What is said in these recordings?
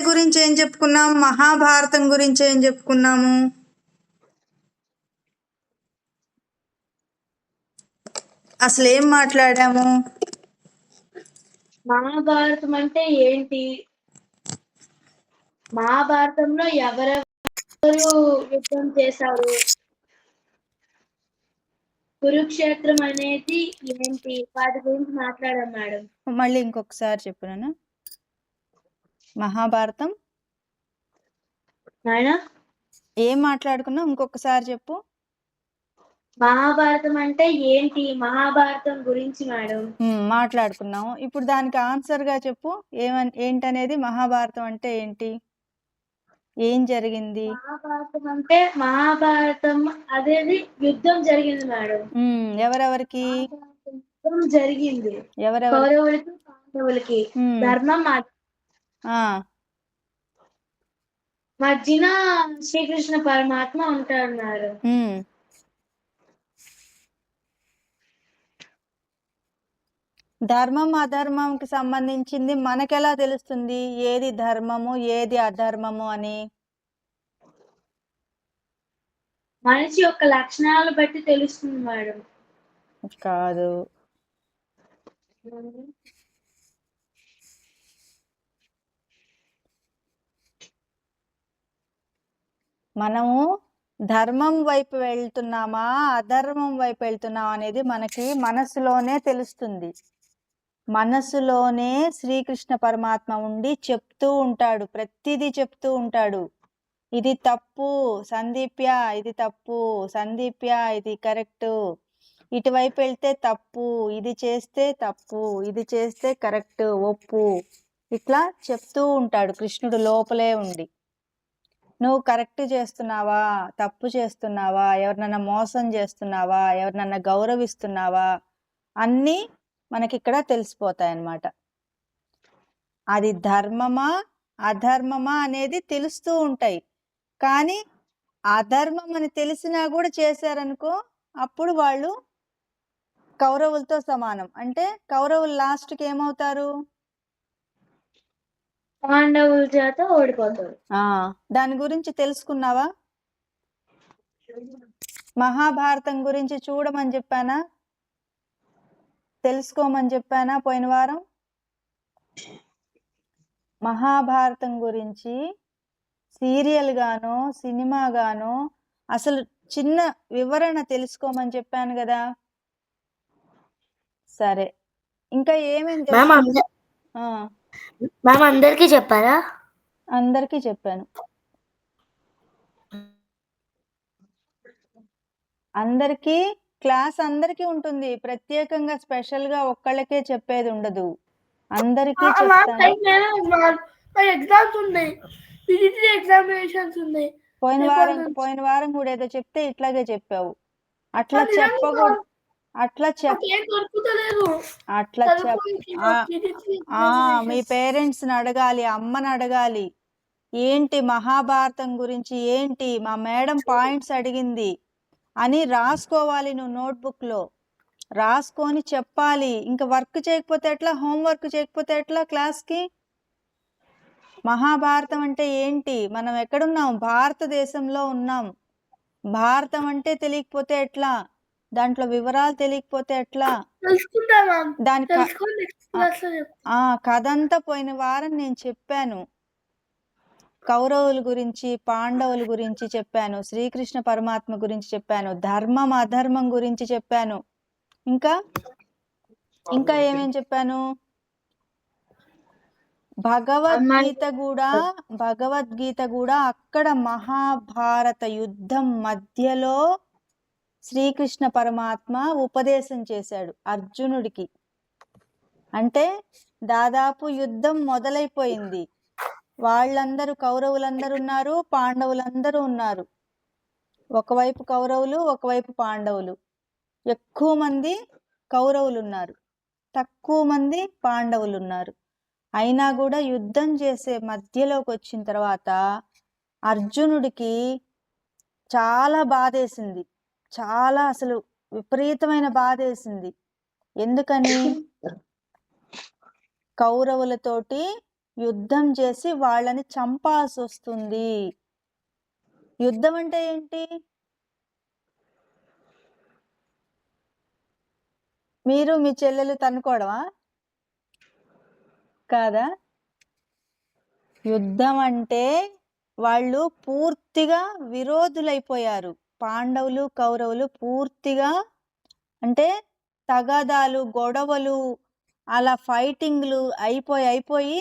గురించి ఏం చెప్పుకున్నాం? మహాభారతం గురించి ఏం చెప్పుకున్నాము? అసలు ఏం మాట్లాడాము? మహాభారతం అంటే ఏంటి, మహాభారతంలో ఎవరెవరు యుద్ధం చేశారు, కురుక్షేత్రం అనేది ఏంటి, వాటి గురించి మాట్లాడాం మేడం. మళ్ళీ ఇంకొకసారి చెప్పు నాన్న. మహాభారతం నాయనా ఏం మాట్లాడుకున్నాం? ఇంకొకసారి చెప్పు. మహాభారతం అంటే ఏంటి, మహాభారతం గురించి మేడం. మాట్లాడుకున్నాం. ఇప్పుడు దానికి ఆన్సర్ గా చెప్పు. ఏంటనేది మహాభారతం అంటే ఏంటి, ఏం జరిగింది? మహాభారతం అనేది యుద్ధం జరిగింది మేడం. ఎవరెవరికి యుద్ధం జరిగింది? ఎవరెవరికి? కౌరవులకి పాండవులకి. ధర్మం మధ్యన శ్రీకృష్ణ పరమాత్మ ఉంటారు. ధర్మం అధర్మంకి సంబంధించింది మనకెలా తెలుస్తుంది ఏది ధర్మము ఏది అధర్మము అని? మనిషి యొక్క లక్షణాలు బట్టి తెలుస్తుంది మేడం. కాదు, మనము ధర్మం వైపు వెళ్తున్నామా అధర్మం వైపు వెళ్తున్నామా అనేది మనకి మనసులోనే తెలుస్తుంది. మనసులోనే శ్రీకృష్ణ పరమాత్మ ఉండి చెప్తూ ఉంటాడు, ప్రతిదీ చెప్తూ ఉంటాడు. ఇది తప్పు సందీప్య, ఇది తప్పు సందీప్య, ఇది కరెక్ట్, ఇటువైపు వెళ్తే తప్పు, ఇది చేస్తే తప్పు, ఇది చేస్తే కరెక్ట్, ఒప్పు, ఇట్లా చెప్తూ ఉంటాడు కృష్ణుడు లోపలే ఉండి. నువ్వు కరెక్ట్ చేస్తున్నావా, తప్పు చేస్తున్నావా, ఎవరినన్నా మోసం చేస్తున్నావా, ఎవరినన్నా గౌరవిస్తున్నావా, అన్నీ మనకి ఇక్కడ తెలిసిపోతాయి అన్నమాట. అది ధర్మమా అధర్మమా అనేది తెలుస్తూ ఉంటాయి. కానీ అధర్మం అని తెలిసినా కూడా చేశారనుకో, అప్పుడు వాళ్ళు కౌరవులతో సమానం. అంటే కౌరవులు లాస్ట్కి ఏమవుతారు? పాండవుల చేత ఓడిపోతారు. దాని గురించి తెలుసుకున్నావా? మహాభారతం గురించి చూడమని చెప్పానా, తెలుసుకోమని చెప్పానా పోయిన వారం? మహాభారతం గురించి సీరియల్ గానో సినిమా గానో అసలు చిన్న వివరణ తెలుసుకోమని చెప్పాను కదా. సరే, ఇంకా ఏమేమి అందరికీ చెప్పారా? అందరికీ చెప్పాను. అందరికీ క్లాస్ అందరికీ ఉంటుంది, ప్రత్యేకంగా స్పెషల్ గా ఒక్కళ్ళకే చెప్పేది ఉండదు, అందరికీ పోయిన వారం కూడా ఏదో చెప్తే ఇట్లాగే చెప్పావు. అట్లా చెప్పకూడదు, మీ పేరెంట్స్ ని అడగాలి, అమ్మని అడగాలి. ఏంటి మహాభారతం గురించి ఏంటి, మా మేడం పాయింట్స్ అడిగింది అని రాసుకోవాలి. నువ్వు నోట్బుక్ లో రాసుకొని చెప్పాలి. ఇంకా వర్క్ చేయకపోతే ఎట్లా, హోంవర్క్ చేయకపోతే ఎట్లా క్లాస్కి? మహాభారతం అంటే ఏంటి, మనం ఎక్కడున్నాం? భారతదేశంలో ఉన్నాం. భారతం అంటే తెలియకపోతే ఎట్లా, దాంట్లో వివరాలు తెలియకపోతే ఎట్లా? దాని కథ అంతా పోయిన వారం నేను చెప్పాను. కౌరవుల గురించి పాండవుల గురించి చెప్పాను, శ్రీకృష్ణ పరమాత్మ గురించి చెప్పాను, ధర్మం అధర్మం గురించి చెప్పాను. ఇంకా ఏమేం చెప్పాను? భగవద్గీత కూడా అక్కడ మహాభారత యుద్ధం మధ్యలో శ్రీకృష్ణ పరమాత్మ ఉపదేశం చేశాడు అర్జునుడికి. అంటే దాదాపు యుద్ధం మొదలైపోయింది. వాళ్ళందరూ కౌరవులందరూ ఉన్నారు, పాండవులందరూ ఉన్నారు. ఒకవైపు కౌరవులు ఒకవైపు పాండవులు. ఎక్కువ మంది కౌరవులు ఉన్నారు, తక్కువ మంది పాండవులు ఉన్నారు. అయినా కూడా యుద్ధం చేసే మధ్యలోకి వచ్చిన తర్వాత అర్జునుడికి చాలా బాధేసింది, చాలా అసలు విపరీతమైన బాధేసింది. ఎందుకని? కౌరవులతోటి యుద్ధం చేసి వాళ్ళని చంపాల్సి వస్తుంది. యుద్ధం అంటే ఏంటి? మీరు మీ చెల్లెలు తన్నుకోవడమా? కాదా? యుద్ధం అంటే వాళ్ళు పూర్తిగా విరోధులైపోయారు. పాండవులు కౌరవులు పూర్తిగా అంటే తగాదాలు, గొడవలు, అలా ఫైటింగ్లు అయిపోయి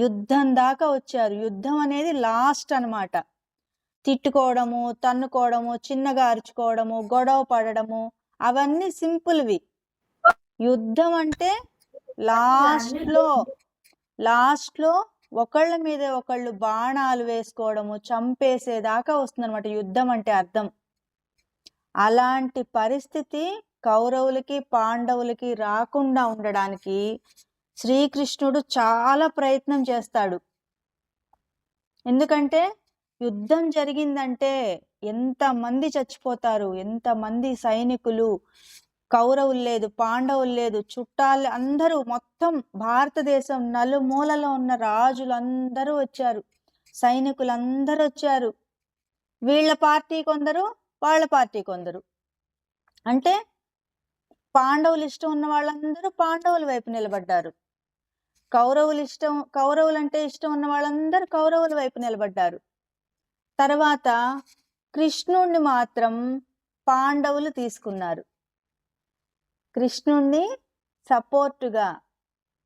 యుద్ధం దాకా వచ్చారు. యుద్ధం అనేది లాస్ట్ అన్నమాట. తిట్టుకోవడము, తన్నుకోవడము, చిన్నగా అరుచుకోవడము, గొడవ పడడము అవన్నీ సింపుల్వి. యుద్ధం అంటే లాస్ట్లో ఒకళ్ళ మీద ఒకళ్ళు బాణాలు వేసుకోవడము, చంపేసేదాకా వస్తుందన్నమాట యుద్ధం అంటే అర్థం. అలాంటి పరిస్థితి కౌరవులకి పాండవులకి రాకుండా ఉండడానికి శ్రీకృష్ణుడు చాలా ప్రయత్నం చేస్తాడు. ఎందుకంటే యుద్ధం జరిగిందంటే ఎంతమంది చచ్చిపోతారు, ఎంతమంది సైనికులు, కౌరవులు లేదు, పాండవులు లేదు, చుట్టాలు అందరూ, మొత్తం భారతదేశం నలుమూలలో ఉన్న రాజులందరూ వచ్చారు, సైనికులందరూ వచ్చారు. వీళ్ళ పార్టీ కొందరు, వాళ్ళ పార్టీ కొందరు. అంటే పాండవులు ఇష్టం ఉన్న వాళ్ళందరూ పాండవుల వైపు నిలబడ్డారు. కౌరవులంటే ఇష్టం ఉన్న వాళ్ళందరూ కౌరవుల వైపు నిలబడ్డారు. తర్వాత కృష్ణుణ్ణి మాత్రం పాండవులు తీసుకున్నారు. కృష్ణుణ్ణి సపోర్టుగా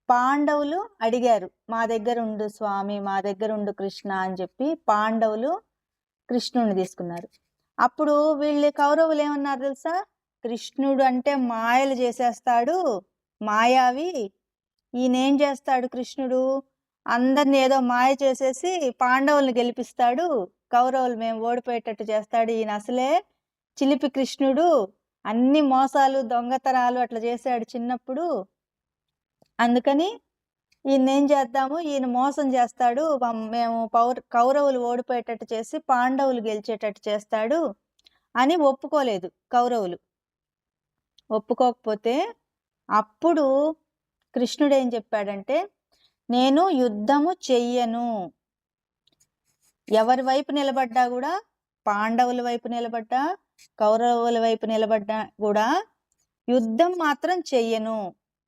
పాండవులు అడిగారు, మా దగ్గర ఉండు స్వామి, మా దగ్గర ఉండు కృష్ణ అని చెప్పి పాండవులు కృష్ణుణ్ణి తీసుకున్నారు. అప్పుడు వీళ్ళు కౌరవులు ఏమన్నారు తెలుసా? కృష్ణుడు అంటే మాయలు చేసేస్తాడు, మాయావి. ఈయనేం చేస్తాడు కృష్ణుడు? అందరిని ఏదో మాయ చేసేసి పాండవుల్ని గెలిపిస్తాడు, కౌరవులు మేము ఓడిపోయేటట్టు చేస్తాడు. ఈయన అసలే చిలిపి కృష్ణుడు, అన్ని మోసాలు దొంగతనాలు అట్లా చేశాడు చిన్నప్పుడు. అందుకని ఈయన ఏం చేద్దాము, ఈయన మోసం చేస్తాడు, మేము కౌరవులు ఓడిపోయేటట్టు చేసి పాండవులు గెలిచేటట్టు చేస్తాడు అని ఒప్పుకోలేదు కౌరవులు. ఒప్పుకోకపోతే అప్పుడు కృష్ణుడు ఏం చెప్పాడంటే, నేను యుద్ధము చెయ్యను. ఎవరి వైపు నిలబడ్డా కూడా, పాండవుల వైపు నిలబడ్డా కౌరవుల వైపు నిలబడ్డా కూడా యుద్ధం మాత్రం చెయ్యను.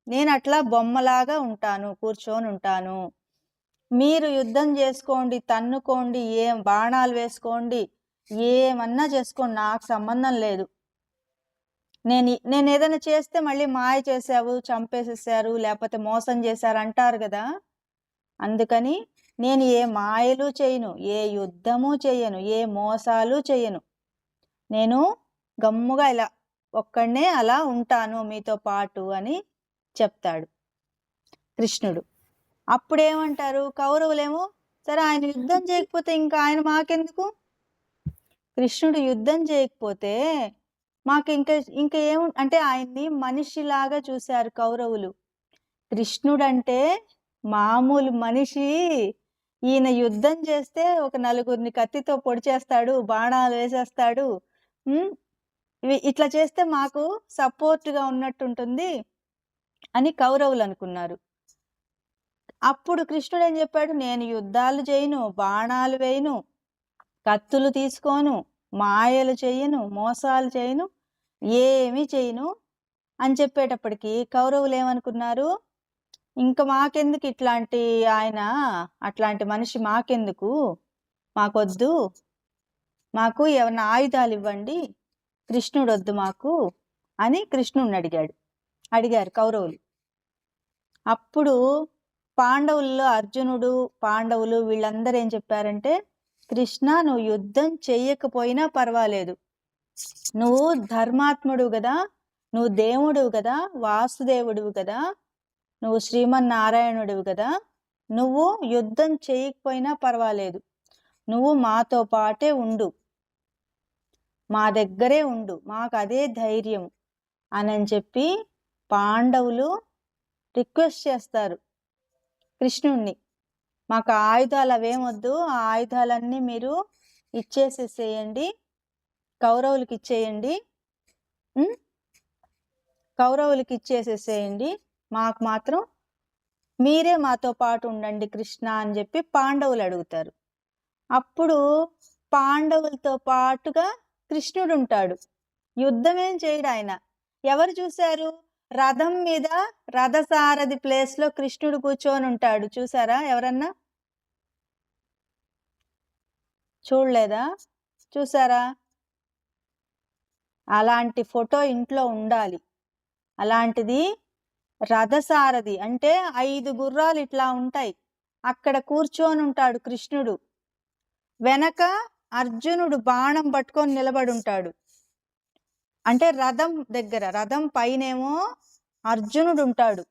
నేను అట్లా బొమ్మలాగా ఉంటాను, కూర్చొని ఉంటాను. మీరు యుద్ధం చేసుకోండి, తన్నుకోండి, ఏం బాణాలు వేసుకోండి, ఏమన్నా చేసుకోండి, నాకు సంబంధం లేదు. నేను ఏదైనా చేస్తే మళ్ళీ మాయ చేసావు, చంపేసేసారు, లేకపోతే మోసం చేశారు అంటారు కదా. అందుకని నేను ఏ మాయలు చేయను, ఏ యుద్ధము చేయను, ఏ మోసాలు చేయను. నేను గమ్ముగా ఇలా ఒక్కడనే అలా ఉంటాను మీతో పాటు అని చెప్తాడు కృష్ణుడు. అప్పుడేమంటారు కౌరవులేమో, సరే ఆయన యుద్ధం చేయకపోతే ఇంకా ఆయన మాకెందుకు? కృష్ణుడు యుద్ధం చేయకపోతే మాకు ఇంకా అంటే ఆయన్ని మనిషిలాగా చూశారు కౌరవులు. కృష్ణుడంటే మామూలు మనిషి. ఈయన యుద్ధం చేస్తే ఒక నలుగురిని కత్తితో పొడి చేస్తాడు, బాణాలు వేసేస్తాడు, ఇట్లా చేస్తే మాకు సపోర్ట్గా ఉన్నట్టుంటుంది అని కౌరవులు అనుకున్నారు. అప్పుడు కృష్ణుడు ఏం చెప్పాడు, నేను యుద్ధాలు చేయను, బాణాలు వేయను, కత్తులు తీసుకోను, మాయలు చేయను, మోసాలు చేయను, ఏమీ చేయను అని చెప్పేటప్పటికి కౌరవులు ఏమనుకున్నారు, ఇంకా మాకెందుకు ఇట్లాంటి ఆయన, అట్లాంటి మనిషి మాకెందుకు, మాకొద్దు, మాకు ఏమన్నా ఆయుధాలు ఇవ్వండి, కృష్ణుడు వద్దు మాకు అని కృష్ణుడిని అడిగారు కౌరవులు. అప్పుడు పాండవుల్లో అర్జునుడు, పాండవులు వీళ్ళందరూ ఏం చెప్పారంటే, కృష్ణ నువ్వు యుద్ధం చెయ్యకపోయినా పర్వాలేదు, నువ్వు ధర్మాత్ముడు కదా, నువ్వు దేవుడు కదా, వాసుదేవుడు కదా, నువ్వు శ్రీమన్నారాయణుడివి కదా, నువ్వు యుద్ధం చేయకపోయినా పర్వాలేదు, నువ్వు మాతో పాటే ఉండు, మా దగ్గరే ఉండు, మాకు అదే ధైర్యం అని చెప్పి పాండవులు రిక్వెస్ట్ చేస్తారు కృష్ణుణ్ణి. మాకు ఆయుధాలు అవేమొద్దు, ఆ ఆయుధాలన్నీ మీరు ఇచ్చేసేసేయండి, కౌరవులకి ఇచ్చేసేసేయండి, మాకు మాత్రం మీరే మాతో పాటు ఉండండి కృష్ణ అని చెప్పి పాండవులు అడుగుతారు. అప్పుడు పాండవులతో పాటుగా కృష్ణుడు ఉంటాడు. యుద్ధం ఏం చేయడు ఆయన. ఎవరు చూశారు? రథం మీద రథసారథి ప్లేస్ లో కృష్ణుడు కూర్చొని ఉంటాడు. చూసారా ఎవరన్నా? చూడలేదా? చూసారా? అలాంటి ఫోటో ఇంట్లో ఉండాలి. అలాంటిది రథసారథి అంటే 5 గుర్రాలు ఇట్లా ఉంటాయి. అక్కడ కూర్చొని ఉంటాడు కృష్ణుడు. వెనక అర్జునుడు బాణం పట్టుకొని నిలబడి ఉంటాడు. అంటే రథం దగ్గర, రథం పైనేమో అర్జునుడు ఉంటాడు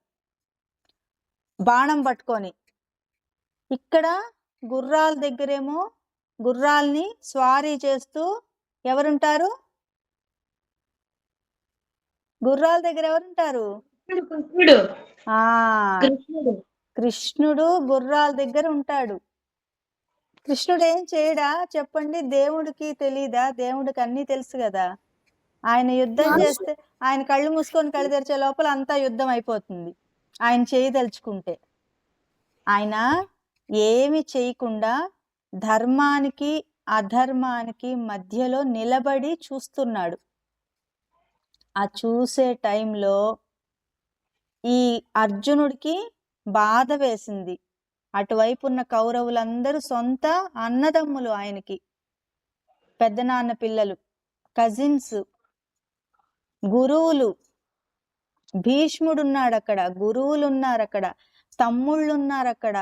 బాణం పట్టుకొని. ఇక్కడ గుర్రాల దగ్గరేమో గుర్రాల్ని స్వారీ చేస్తూ ఎవరుంటారు? గుర్రాల దగ్గర ఎవరుంటారు? కృష్ణుడు ఆ కృష్ణుడు కృష్ణుడు గుర్రాల దగ్గర ఉంటాడు. కృష్ణుడు ఏం చేయడా చెప్పండి? దేవుడికి తెలీదా? దేవుడికి అన్నీ తెలుసు కదా. ఆయన యుద్ధం చేస్తే ఆయన కళ్ళు మూసుకొని కళ్ళు తెరిచే లోపల అంతా యుద్ధం అయిపోతుంది ఆయన చేయదలుచుకుంటే. ఆయన ఏమి చేయకుండా ధర్మానికి అధర్మానికి మధ్యలో నిలబడి చూస్తున్నాడు. ఆ చూసే టైంలో ఈ అర్జునుడికి బాధ వేసింది. అటువైపు ఉన్న కౌరవులందరూ సొంత అన్నదమ్ములు ఆయనకి, పెద్దనాన్న పిల్లలు, కజిన్స్, గురువులు. భీష్ముడు ఉన్నాడు అక్కడ, గురువులు ఉన్నారు అక్కడ, తమ్ముళ్ళు ఉన్నారు అక్కడ.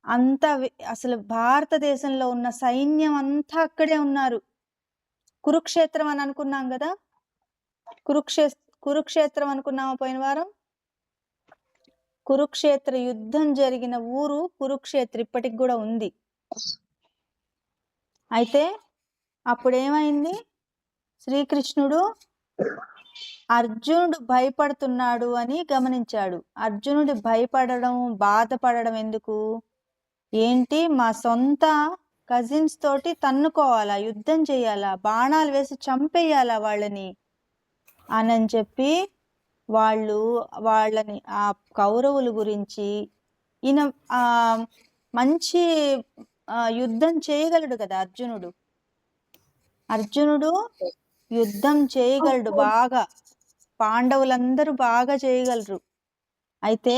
అంతా అసలు భారతదేశంలో ఉన్న సైన్యం అంతా అక్కడే ఉన్నారు. కురుక్షేత్రం అని అనుకున్నాం కదా, కురుక్షేత్రం అనుకున్నామా పోయిన వారం? కురుక్షేత్ర యుద్ధం జరిగిన ఊరు కురుక్షేత్ర ఇప్పటికి కూడా ఉంది. అయితే అప్పుడేమైంది? శ్రీకృష్ణుడు అర్జునుడు భయపడుతున్నాడు అని గమనించాడు. అర్జునుడు భయపడడం, బాధపడడం ఎందుకు? ఏంటి, మా సొంత కజిన్స్ తోటి తన్నుకోవాలా, యుద్ధం చేయాలా, బాణాలు వేసి చంపేయాలా వాళ్ళని అని చెప్పి వాళ్ళని ఆ కౌరవుల గురించి ఈయన మంచి యుద్ధం చేయగలడు కదా అర్జునుడు. యుద్ధం చేయగలడు బాగా. పాండవులందరూ బాగా చేయగలరు. అయితే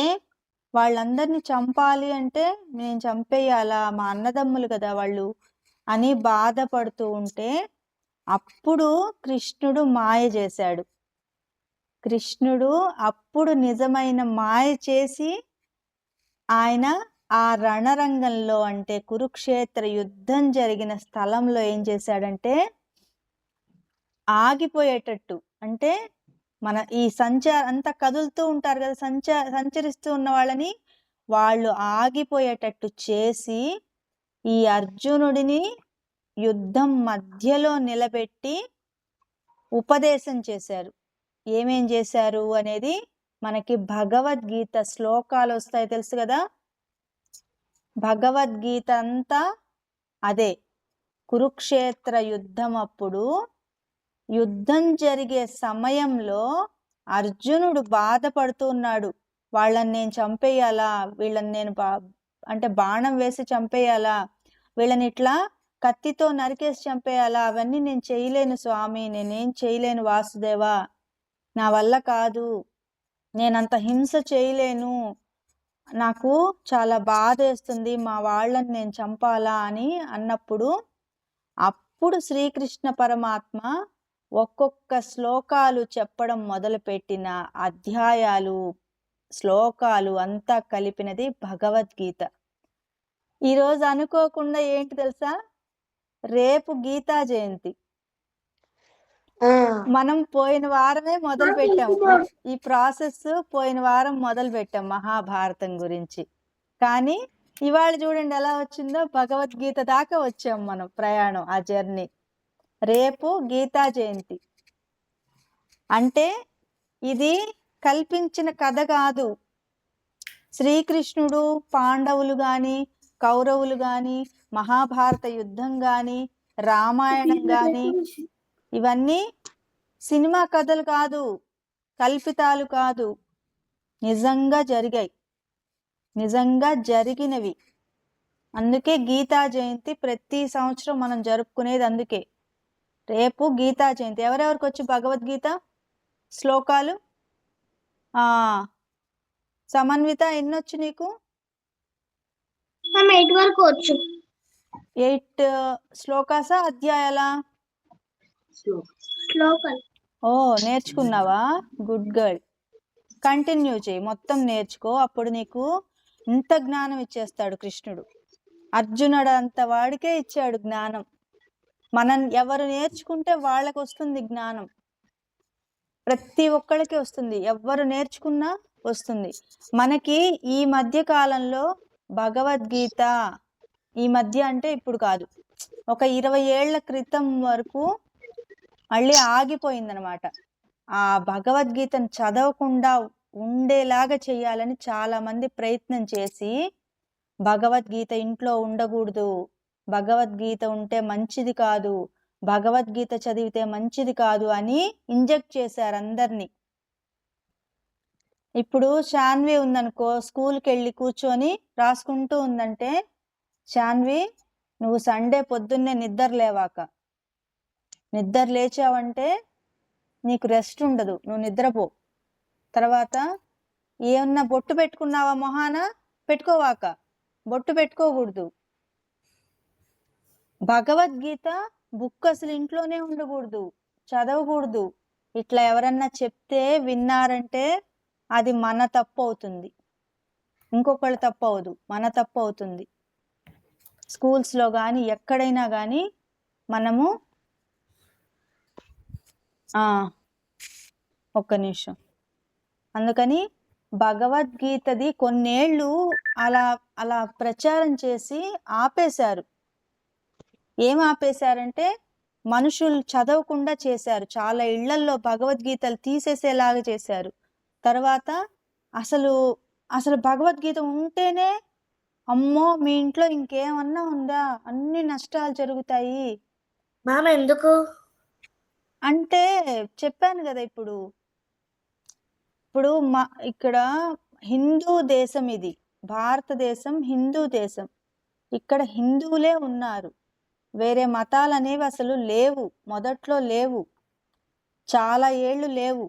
వాళ్ళందరినీ చంపాలి అంటే నేను చంపేయాలా, మా అన్నదమ్ములు కదా వాళ్ళు అని బాధపడుతూ ఉంటే అప్పుడు కృష్ణుడు మాయ చేశాడు. కృష్ణుడు అప్పుడు నిజమైన మాయ చేసి ఆయన ఆ రణరంగంలో, అంటే కురుక్షేత్ర యుద్ధం జరిగిన స్థలంలో ఏం చేశాడంటే ఆగిపోయేటట్టు, అంటే మన ఈ అంతా కదులుతూ ఉంటారు కదా, సంచరిస్తూ ఉన్న వాళ్ళని వాళ్ళు ఆగిపోయేటట్టు చేసి ఈ అర్జునుడిని యుద్ధం మధ్యలో నిలబెట్టి ఉపదేశం చేశారు. ఏమేం చేశారు అనేది మనకి భగవద్గీత శ్లోకాలు వస్తాయి, తెలుసు కదా. భగవద్గీత అంతా అదే. కురుక్షేత్ర యుద్ధం అప్పుడు యుద్ధం జరిగే సమయంలో అర్జునుడు బాధపడుతూ ఉన్నాడు. వాళ్ళని నేను చంపేయాలా, వీళ్ళని నేను అంటే బాణం వేసి చంపేయాలా, వీళ్ళని ఇట్లా కత్తితో నరికేసి చంపేయాలా, అవన్నీ నేను చేయలేను స్వామి, నేనేం చేయలేను వాసుదేవా, నా వల్ల కాదు, నేనంత హింస చేయలేను, నాకు చాలా బాధ వేస్తుంది, మా వాళ్ళని నేను చంపాలా అని అన్నప్పుడు అప్పుడు శ్రీకృష్ణ పరమాత్మ ఒక్కొక్క శ్లోకాలు చెప్పడం మొదలుపెట్టిన అధ్యాయాలు, శ్లోకాలు అంతా కలిపినది భగవద్గీత. ఈరోజు అనుకోకుండా ఏంటి తెలుసా, రేపు గీతా జయంతి. మనం పోయిన వారమే మొదలు పెట్టాము ఈ ప్రాసెస్, పోయిన వారం మొదలు పెట్టాం మహాభారతం గురించి. కానీ ఇవాళ చూడండి ఎలా వచ్చిందో, భగవద్గీత దాకా వచ్చాం మనం ప్రయాణం, ఆ జర్నీ. రేపు గీతా జయంతి. అంటే ఇది కల్పించిన కథ కాదు. శ్రీకృష్ణుడు, పాండవులు గాని, కౌరవులు గాని, మహాభారత యుద్ధం గాని, రామాయణం గాని, ఇవన్నీ సినిమా కథలు కాదు, కల్పితాలు కాదు, నిజంగా జరిగాయి. నిజంగా జరిగినవి. అందుకే గీతా జయంతి ప్రతి సంవత్సరం మనం జరుపుకునేది. అందుకే రేపు గీతా జయంతి. ఎవరెవరికి వచ్చి భగవద్గీత శ్లోకాలు? సమన్విత ఎన్నొచ్చు నీకు? 8 వరకు వచ్చు. 8 శ్లోకాసా అధ్యాయాలా? శ్లోకాలు. ఓ నేర్చుకున్నావా? Good girl. కంటిన్యూ చేయి, మొత్తం నేర్చుకో. అప్పుడు నీకు ఇంత జ్ఞానం ఇచ్చేస్తాడు కృష్ణుడు. అర్జునుడు అంత వాడికే ఇచ్చాడు జ్ఞానం. మనం ఎవరు నేర్చుకుంటే వాళ్ళకి వస్తుంది జ్ఞానం. ప్రతి ఒక్కళ్ళకి వస్తుంది, ఎవరు నేర్చుకున్నా వస్తుంది. మనకి ఈ మధ్య కాలంలో భగవద్గీత, ఈ మధ్య అంటే ఇప్పుడు కాదు, ఒక 20 ఏళ్ల క్రితం వరకు మళ్ళీ ఆగిపోయిందనమాట. ఆ భగవద్గీతను చదవకుండా ఉండేలాగా చేయాలని చాలా మంది ప్రయత్నం చేసి, భగవద్గీత ఇంట్లో ఉండకూడదు, భగవద్గీత ఉంటే మంచిది కాదు, భగవద్గీత చదివితే మంచిది కాదు అని ఇంజెక్ట్ చేశారు అందరినీ. ఇప్పుడు శాన్వి ఉందనుకో, స్కూల్కి వెళ్ళి కూర్చొని రాసుకుంటూ ఉందంటే, శాన్వి నువ్వు సండే పొద్దున్నే నిద్ర లేచావంటే నీకు రెస్ట్ ఉండదు, నువ్వు నిద్రపో. తర్వాత ఏమన్నా బొట్టు పెట్టుకున్నావా మొహాన? పెట్టుకోవాక, బొట్టు పెట్టుకోకూడదు. భగవద్గీత బుక్ అసలు ఇంట్లోనే ఉండకూడదు, చదవకూడదు. ఇట్లా ఎవరన్నా చెప్తే విన్నారంటే అది మన తప్పు అవుతుంది, ఇంకొకళ్ళు తప్పు అవదు, మన తప్పు అవుతుంది. స్కూల్స్లో కానీ ఎక్కడైనా కానీ మనము ఒక్క నిమిషం. అందుకని భగవద్గీతది కొన్నేళ్ళు అలా ప్రచారం చేసి ఆపేశారు. ఏం ఆపేశారంటే మనుషులు చదవకుండా చేశారు. చాలా ఇళ్లల్లో భగవద్గీతలు తీసేసేలాగా చేశారు. తర్వాత అసలు భగవద్గీత ఉంటేనే అమ్మో మీ ఇంట్లో ఇంకేమన్నా ఉందా, అన్ని నష్టాలు జరుగుతాయి. మామ ఎందుకు అంటే చెప్పాను కదా, ఇప్పుడు ఇక్కడ హిందూ దేశం, ఇది భారతదేశం హిందూ దేశం. ఇక్కడ హిందువులే ఉన్నారు, వేరే మతాలు అనేవి అసలు లేవు, మొదట్లో లేవు, చాలా ఏళ్ళు లేవు.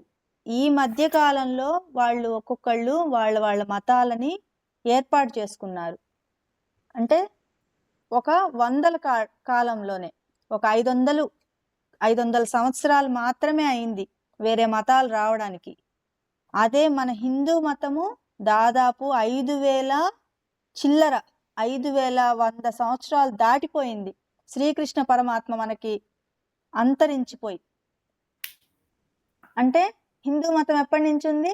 ఈ మధ్య కాలంలో వాళ్ళు ఒక్కొక్కళ్ళు వాళ్ళ మతాలని ఏర్పాటు చేసుకున్నారు. అంటే ఒక 100 కాలంలోనే, ఒక 500 సంవత్సరాలు మాత్రమే అయింది వేరే మతాలు రావడానికి. అదే మన హిందూ మతము దాదాపు 5,100 సంవత్సరాలు దాటిపోయింది. శ్రీకృష్ణ పరమాత్మ మనకి అంతరించిపోయి. అంటే హిందూ మతం ఎప్పటి నుంచి ఉంది?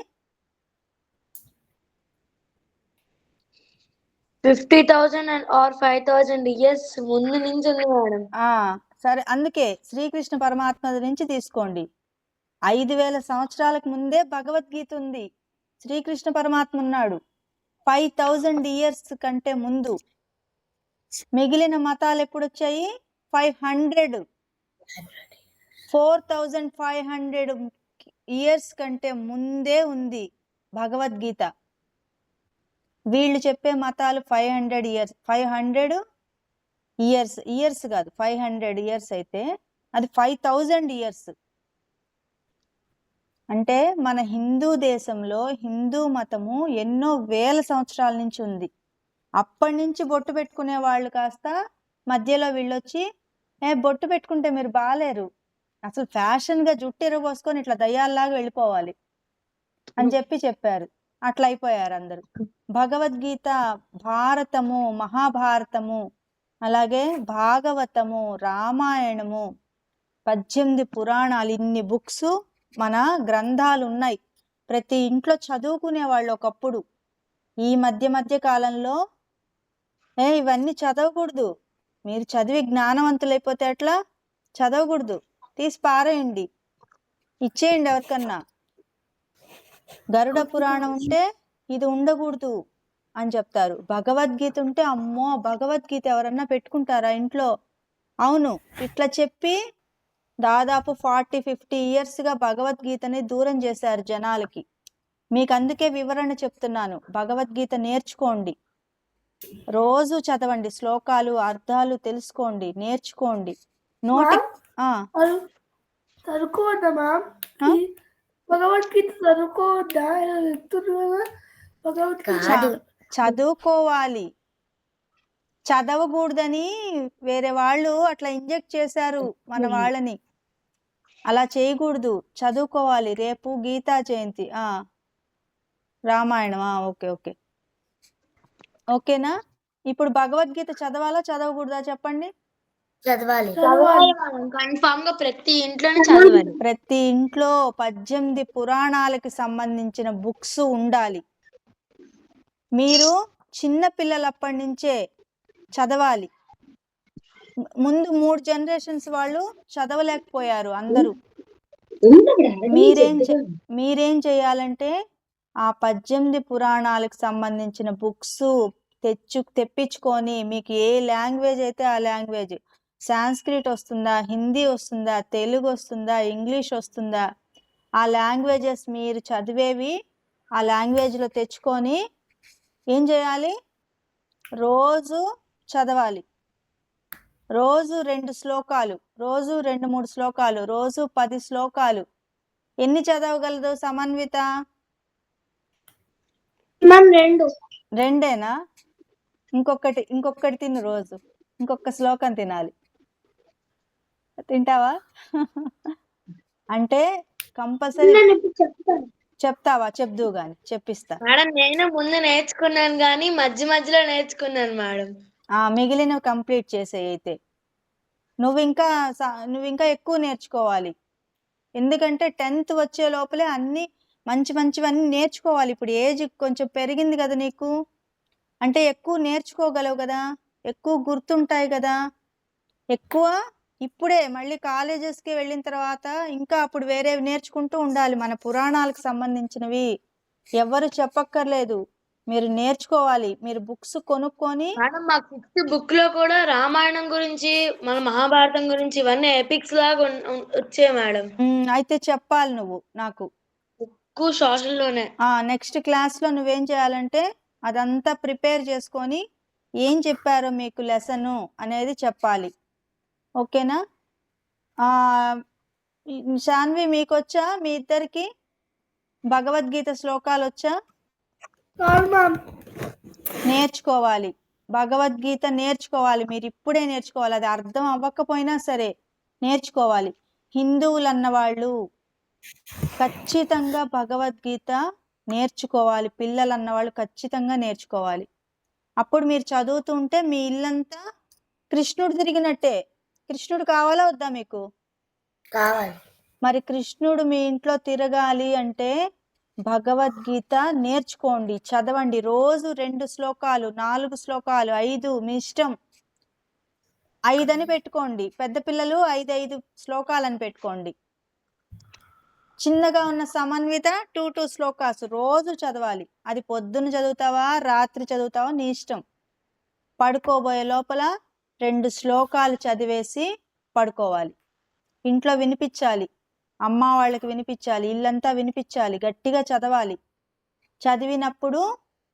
50,000 or 5,000 years ముందు నుంచి ఉంది మేడం. సరే, అందుకే శ్రీకృష్ణ పరమాత్మ నుంచి తీసుకోండి. 5,000 సంవత్సరాలకు ముందే భగవద్గీత ఉంది, శ్రీకృష్ణ పరమాత్మ ఉన్నాడు. 5,000 years కంటే ముందు. మిగిలిన మతాలు ఎప్పుడు వచ్చాయి? 4,500 years కంటే ముందే ఉంది భగవద్గీత. వీళ్ళు చెప్పే మతాలు 500 years కాదు, 500 years అయితే అది 5,000 years. అంటే మన హిందూ దేశంలో హిందూ మతము ఎన్నో వేల సంవత్సరాల నుంచి ఉంది. అప్పటి నుంచి బొట్టు పెట్టుకునే వాళ్ళు కాస్త మధ్యలో వీళ్ళొచ్చి బొట్టు పెట్టుకుంటే మీరు బాలేరు, అసలు ఫ్యాషన్గా జుట్టు ఎరగోసుకొని ఇట్లా దయ్యాల్లాగా వెళ్ళిపోవాలి అని చెప్పారు. అట్లా అయిపోయారు అందరూ. భగవద్గీత, భారతము, మహాభారతము, అలాగే భాగవతము, రామాయణము, 18 పురాణాలు, ఇన్ని బుక్స్ మన గ్రంథాలు ఉన్నాయి. ప్రతి ఇంట్లో చదువుకునే వాళ్ళు ఒకప్పుడు. ఈ మధ్య కాలంలో ఇవన్నీ చదవకూడదు, మీరు చదివి జ్ఞానవంతులైపోతే ఎట్లా, చదవకూడదు, తీసి పారేయండి, ఇచ్చేయండి ఎవరికన్నా. గరుడ పురాణం ఉంటే ఇది ఉండకూడదు అని చెప్తారు. భగవద్గీత ఉంటే అమ్మో భగవద్గీత ఎవరన్నా పెట్టుకుంటారా ఇంట్లో? అవును, ఇట్లా చెప్పి దాదాపు 40-50 yearsగా భగవద్గీతని దూరం చేశారు జనాలకి. మీకు అందుకే వివరణ చెప్తున్నాను. భగవద్గీత నేర్చుకోండి, రోజు చదవండి, శ్లోకాలు అర్థాలు తెలుసుకోండి, నేర్చుకోండి. నోటి ఆ, చదువుకోవద్దా మ్యామ్? ఆ? భగవద్గీత చదువుకోవద్దా? ఇలా చెప్తున్నారు కదా భగవద్గీత. చదువుకోవాలి, చదవకూడదని వేరే వాళ్ళు అట్లా ఇంజెక్ట్ చేశారు మన వాళ్ళని. అలా చేయకూడదు, చదువుకోవాలి. రేపు గీతా జయంతి, రామాయణం. ఓకే ఓకే ఓకేనా? ఇప్పుడు భగవద్గీత చదవాలా చదవకూడదా చెప్పండి? చదవాలి చదవాలి. కన్ఫామ్ గా ప్రతి ఇంట్లోనే చదవాలి. ప్రతి ఇంట్లో 18 పురాణాలకి సంబంధించిన బుక్స్ ఉండాలి. మీరు చిన్న పిల్లలప్పటి నుంచే చదవాలి. ముందు 3 జనరేషన్స్ వాళ్ళు చదవలేకపోయారు అందరూ. మీరేం చేయాలంటే ఆ 18 పురాణాలకు సంబంధించిన బుక్స్ తెప్పించుకొని, మీకు ఏ లాంగ్వేజ్ అయితే ఆ లాంగ్వేజ్, సాంస్క్రిట్ వస్తుందా, హిందీ వస్తుందా, తెలుగు వస్తుందా, ఇంగ్లీష్ వస్తుందా, ఆ లాంగ్వేజెస్ మీరు చదివేవి ఆ లాంగ్వేజ్లో తెచ్చుకొని ఏం చేయాలి? రోజు చదవాలి. రోజు 2 శ్లోకాలు, రోజు 2-3 శ్లోకాలు, రోజు 10 శ్లోకాలు. ఎన్ని చదవగలదు సమన్విత? రెండేనా? ఇంకొకటి తిను, రోజు ఇంకొక శ్లోకం తినాలి. తింటావా? అంటే కంపల్సరీ చెప్తావా? చెప్దు గాని చెప్పిస్తా మేడం. నేను ముందు నేర్చుకున్నాను కానీ మధ్య మధ్యలో నేర్చుకున్నాను మేడం. మిగిలినవి కంప్లీట్ చేసేయి. అయితే నువ్వు ఇంకా ఎక్కువ నేర్చుకోవాలి. ఎందుకంటే 10th వచ్చే లోపలే అన్ని మంచివన్నీ నేర్చుకోవాలి. ఇప్పుడు ఏజ్ కొంచెం పెరిగింది కదా నీకు, అంటే ఎక్కువ నేర్చుకోగలవు కదా, ఎక్కువ గుర్తుంటాయి కదా. ఎక్కువ ఇప్పుడే మళ్ళీ కాలేజెస్కి వెళ్ళిన తర్వాత ఇంకా అప్పుడు వేరేవి నేర్చుకుంటూ ఉండాలి. మన పురాణాలకు సంబంధించినవి ఎవరు చెప్పక్కర్లేదు, మీరు నేర్చుకోవాలి. మీరు బుక్స్ కొనుక్కొని. మేడం మా 6th బుక్ లో కూడా రామాయణం గురించి, మన మహాభారతం గురించి ఇవన్నీ ఎపిక్స్ లాగా వచ్చాయి మేడం. అయితే చెప్పాలి నువ్వు నాకు బుక్ సోషల్లోనే. నెక్స్ట్ క్లాస్లో నువ్వేం చేయాలంటే అదంతా ప్రిపేర్ చేసుకొని ఏం చెప్పారో మీకు లెసను అనేది చెప్పాలి. ఓకేనా? శాన్వి మీకొచ్చా? మీ ఇద్దరికి భగవద్గీత శ్లోకాలు వచ్చా? నేర్చుకోవాలి, భగవద్గీత నేర్చుకోవాలి. మీరు ఇప్పుడే నేర్చుకోవాలి. అది అర్థం అవ్వకపోయినా సరే నేర్చుకోవాలి. హిందువులు అన్నవాళ్ళు ఖచ్చితంగా భగవద్గీత నేర్చుకోవాలి. పిల్లలు అన్నవాళ్ళు ఖచ్చితంగా నేర్చుకోవాలి. అప్పుడు మీరు చదువుతుంటే మీ ఇల్లంతా కృష్ణుడు తిరిగినట్టే. కృష్ణుడు కావాలా వద్దా మీకు? కావాలి. మరి కృష్ణుడు మీ ఇంట్లో తిరగాలి అంటే భగవద్గీత నేర్చుకోండి, చదవండి. రోజు 2 శ్లోకాలు, 4 శ్లోకాలు, 5 మీ ఇష్టం. 5 అని పెట్టుకోండి. పెద్ద పిల్లలు 5 శ్లోకాలని పెట్టుకోండి. చిన్నగా ఉన్న సమన్విత 2 శ్లోకాస్ రోజు చదవాలి. అది పొద్దున చదువుతావా, రాత్రి చదువుతావా, నీ ఇష్టం. పడుకోబోయే లోపల 2 శ్లోకాలు చదివేసి పడుకోవాలి. ఇంట్లో వినిపించాలి, అమ్మ వాళ్ళకి వినిపించాలి, ఇల్లంతా వినిపించాలి. గట్టిగా చదవాలి. చదివినప్పుడు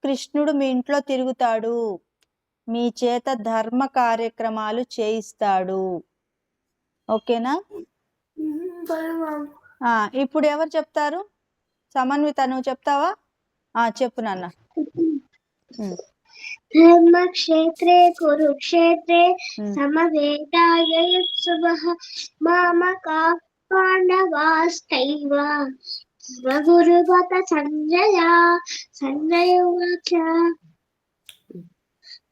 కృష్ణుడు మీ ఇంట్లో తిరుగుతాడు, మీ చేత ధర్మ కార్యక్రమాలు చేయిస్తాడు. ఓకేనా? ఇప్పుడు ఎవరు చెప్తారు? సమన్విత నువ్వు చెప్తావా? చెప్పు నాన్న. ధర్మక్షేత్రే కురుక్షేత్రే సమవేతాయుత్సవః మామకాః పాండవాస్తైవ స్వగురువత సంజయ ఉవాచ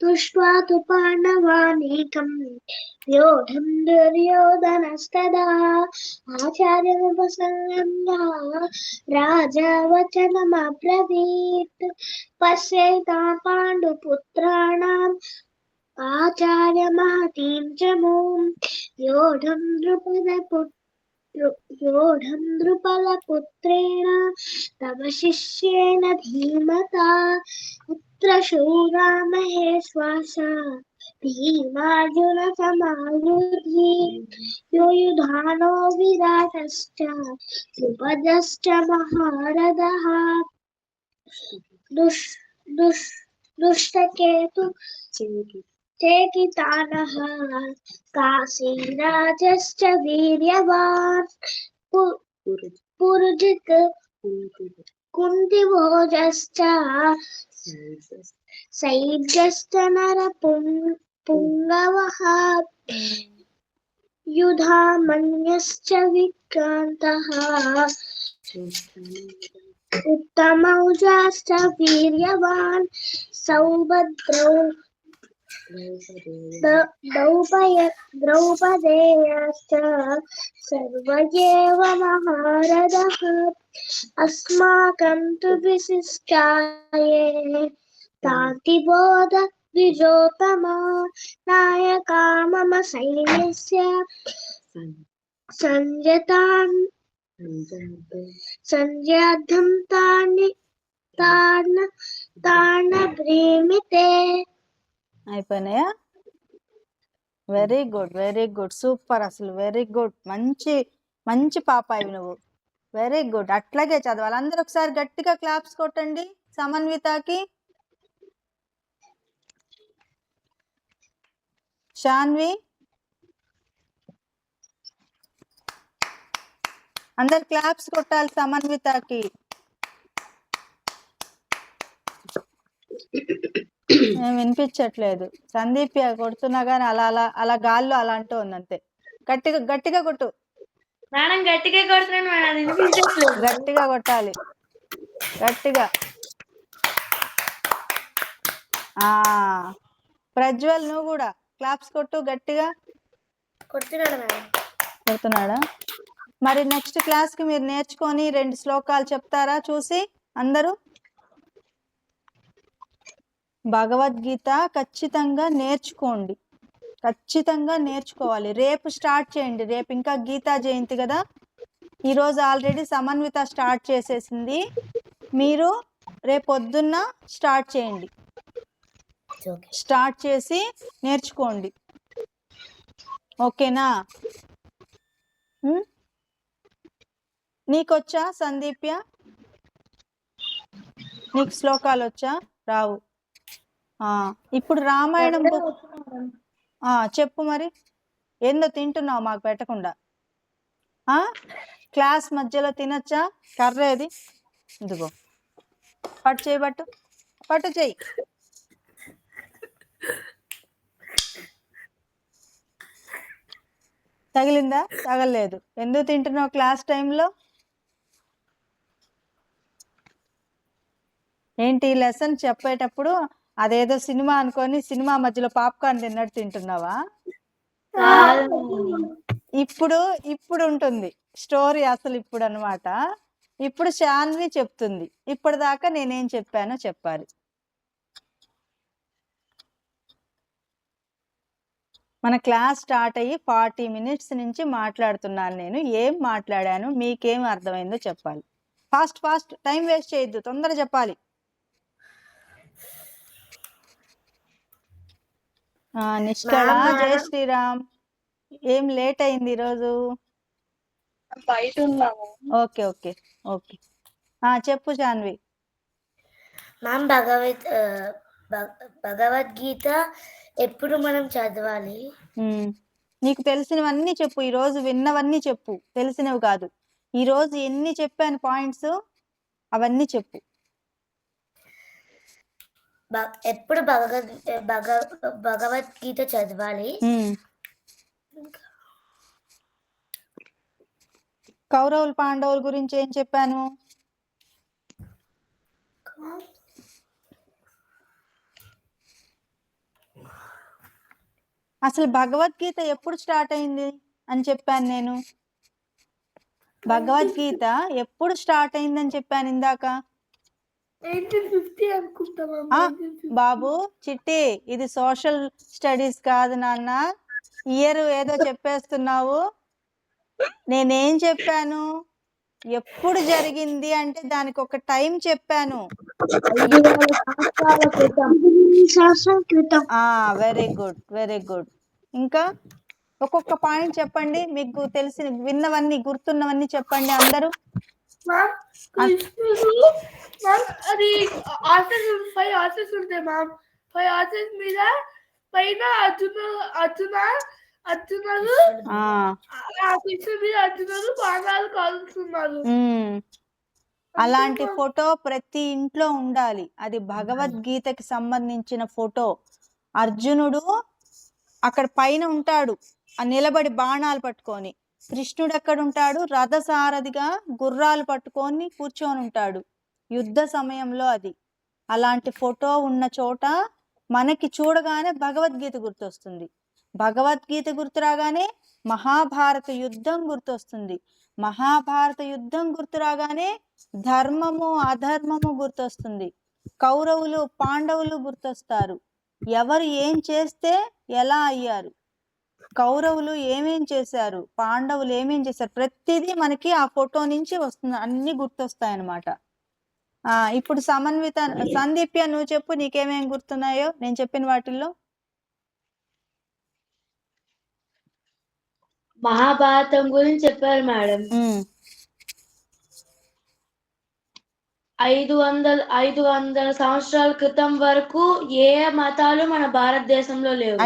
దృష్ట్వా తు పాండవానేకం వ్యూఢం దుర్యోధనస్తదా ఆచార్యముపసంగమ్య రాజా వచనమబ్రవీత్ పశ్యేతాన్ పాండుపుత్రాణం ఆచార్యమహతీం చ మూం వ్యూఢం ద్రుపదపుత్రేణ తవ శిష్యేన ధీమతా పుత్ర శూరా మహేశ్వాస భీమార్జున సమాయుధి యుయుధానో విరాటశ్చ ద్రుపదశ్చ మహారథః दुष्टकेतु चेकितानः काशीराजश्च वीर्यवान् पुरुजित् कुन्तिभोजश्च सैर्यश्च नरपुङ्गवः युधामन्यश्च विक्रान्तः उत्तमौजाश्च वीर्यवान् सौभद्रौ द्रौपदेयश्च सर्व एव महारथः अस्माकं तु विशिष्टाये तान्तिबोध द्विजोत्तमा नायका मम सैन्यस्य संजयाद्धं తాణభ్రీమితే. అయిపోయినాయా? వెరీ గుడ్ సూపర్, అసలు వెరీ గుడ్. మంచి మంచి పాపాయి నువ్వు, వెరీ గుడ్. అట్లాగే చదవాలి. అందరూ ఒకసారి గట్టిగా క్లాప్స్ కొట్టండి సమన్వితకి. శాన్వి, అందరు క్లాప్స్ కొట్టాలి సమన్వితకి. ఏం వినిపించట్లేదు. సందీప్ కొడుతున్నా గానీ అలా అలా అలా గాల్లో అలా అంటూ ఉంది అంతే. గట్టిగా గట్టిగా కొట్టు మేడం. గట్టిగా కొడుతున్నాను మేడం, అది వినిపించట్లేదు. గట్టిగా కొట్టాలి, గట్టిగా. ప్రజ్వల్ నువ్వు కూడా క్లాప్స్ కొట్టు గట్టిగా. కొడుతున్నాడా? మరి నెక్స్ట్ క్లాస్ కి మీరు నేర్చుకొని 2 శ్లోకాలు చెప్తారా చూసి అందరూ? భగవద్గీత ఖచ్చితంగా నేర్చుకోండి, ఖచ్చితంగా నేర్చుకోవాలి. రేపు స్టార్ట్ చేయండి. రేపు ఇంకా గీతా జయంతి కదా. ఈరోజు ఆల్రెడీ సమన్విత స్టార్ట్ చేసేసింది. మీరు రేపు పొద్దున్న స్టార్ట్ చేయండి. స్టార్ట్ చేసి నేర్చుకోండి, ఓకేనా? నీకొచ్చా సందీప్య? నీకు శ్లోకాలు వచ్చా? రావు. ఇప్పుడు రామాయణం బుక్ చెప్పు. మరి ఏందో తింటున్నావు మాకు పెట్టకుండా? క్లాస్ మధ్యలో తినచ్చా? కర్రేది ఇదిగో, పట్టు చేయి, పట్టు చేయి. తగిలిందా? తగలేదు. ఎందుకు తింటున్నావు క్లాస్ టైంలో? ఏంటి లెసన్ చెప్పేటప్పుడు అదేదో సినిమా అనుకొని సినిమా మధ్యలో పాప్కార్న్ తిన్నట్టు తింటున్నావా? ఇప్పుడు ఉంటుంది స్టోరీ అసలు. ఇప్పుడు అన్నమాట. ఇప్పుడు శాన్వి చెప్తుంది. ఇప్పటిదాకా నేనేం చెప్పానో చెప్పాలి. మన క్లాస్ స్టార్ట్ అయ్యి 40 minutes నుంచి మాట్లాడుతున్నాను నేను. ఏం మాట్లాడాను, మీకేం అర్థమైందో చెప్పాలి. ఫాస్ట్ ఫాస్ట్, టైం వేస్ట్ చేయొద్దు, తొందర చెప్పాలి. నిష్కళ, జై శ్రీరామ్. ఏం లేట్ అయింది ఈరోజు? Okay okay okay. చెప్పు శాన్వి. మ్యామ్, భగవద్గీత ఎప్పుడు మనం చదవాలి? నీకు తెలిసినవన్నీ చెప్పు. ఈరోజు విన్నవన్నీ చెప్పు, తెలిసినవి కాదు. ఈరోజు ఎన్ని చెప్పాను పాయింట్స్ అవన్నీ చెప్పు. ఎప్పుడు భగవద్గీత చదవాలి? కౌరవులు పాండవుల గురించి ఏం చెప్పాను? అసలు భగవద్గీత ఎప్పుడు స్టార్ట్ అయింది అని చెప్పాను నేను. భగవద్గీత ఎప్పుడు స్టార్ట్ అయిందని చెప్పాను ఇందాక. 1950 అనుకుంటా. బాబు చిట్టి, ఇది సోషల్ స్టడీస్ కాదు నాన్న. ఇయర్ ఏదో చెప్పేస్తున్నావు. నేనేం చెప్పాను? ఎప్పుడు జరిగింది అంటే దానికి ఒక టైం చెప్పాను. Very good, very good. ఇంకా ఒక్కొక్క పాయింట్ చెప్పండి. మీకు తెలిసిన విన్నవన్నీ, గుర్తున్నవన్నీ చెప్పండి అందరూ. మ్యామ్ కృష్ణుడు మ్యామ్ అది ఆర్సెస్ 5 ఆర్సెస్ ఉంటాయి మ్యామ్ 5 ఆర్సెస్ మీద పైన అర్జునుడు ఆ ఆ కృష్ణుడి మీద అర్జునుడు బాణాలు కాలుస్తున్నారు. అలాంటి ఫోటో ప్రతి ఇంట్లో ఉండాలి. అది భగవద్గీతకి సంబంధించిన ఫోటో. అర్జునుడు అక్కడ పైన ఉంటాడు, ఆ నిలబడి బాణాలు పట్టుకొని. కృష్ణుడు ఎక్కడ ఉంటాడు? రథసారథిగా గుర్రాలు పట్టుకొని కూర్చొని ఉంటాడు యుద్ధ సమయంలో. అది అలాంటి ఫోటో ఉన్న చోట మనకి చూడగానే భగవద్గీత గుర్తొస్తుంది. భగవద్గీత గుర్తు రాగానే మహాభారత యుద్ధం గుర్తొస్తుంది. మహాభారత యుద్ధం గుర్తు రాగానే ధర్మము అధర్మము గుర్తొస్తుంది. కౌరవులు పాండవులు గుర్తొస్తారు. ఎవరు ఏం చేస్తే ఎలా అయ్యారు, కౌరవులు ఏమేం చేశారు, పాండవులు ఏమేం చేశారు, ప్రతిదీ మనకి ఆ ఫోటో నుంచి వస్తుంది, అన్ని గుర్తొస్తాయన్నమాట. ఇప్పుడు సందీప్య నువ్వు చెప్పు, నీకేమేం గుర్తున్నాయో నేను చెప్పిన వాటిల్లో. మహాభారతం గురించి చెప్పారు మేడం. 500 సంవత్సరాల క్రితం వరకు ఏ మతాలు మన భారతదేశంలో లేవు.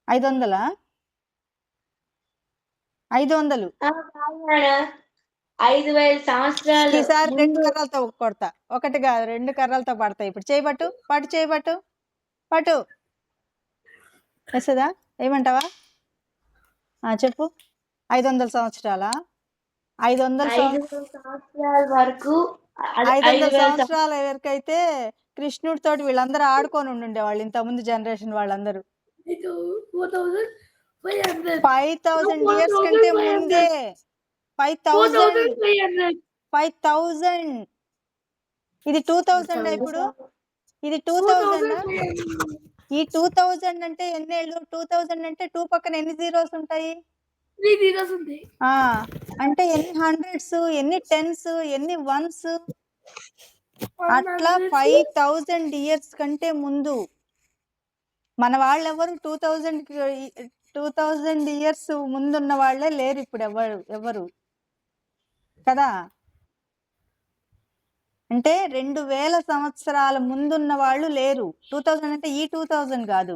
500 5,000 సంవత్సరాలు ఈసారి 2 కర్రలతో కొడతా, ఒకటి కాదు 2 కర్రలతో పడతాయి. ఇప్పుడు చేయబట్టు పట్టు వస్తుందా? ఏమంటావా? చెప్పు. 500 సంవత్సరాల 500 సంవత్సరాల వరకు 500 సంవత్సరాల వరకైతే కృష్ణుడి తోటి వీళ్ళందరూ ఆడుకొని ఉండేవాళ్ళు, ఇంతకుముందు జనరేషన్ వాళ్ళందరూ. 5,000 ఇయర్స్ కంటే ముందే 5,000. ఇది 2,000. ఇప్పుడు ఇది 2,000. ఈ 2,000 అంటే ఎన్నేళ్ళు? 2,000 అంటే 2 పక్కన ఎన్ని జీరోస్ ఉంటాయి? 3 జీరోస్ ఉంటాయి. అంటే ఎన్ని హండ్రెడ్స్, ఎన్ని టెన్స్, ఎన్ని వన్స్, అట్లా 5,000 ఇయర్స్ కంటే ముందు. మన వాళ్ళు ఎవరు 2,000 ఇయర్స్ ముందున్న వాళ్ళే లేరు ఇప్పుడు ఎవరు కదా. అంటే 2,000 సంవత్సరాల ముందున్న వాళ్ళు లేరు. 2000 అంటే ఈ 2000 కాదు,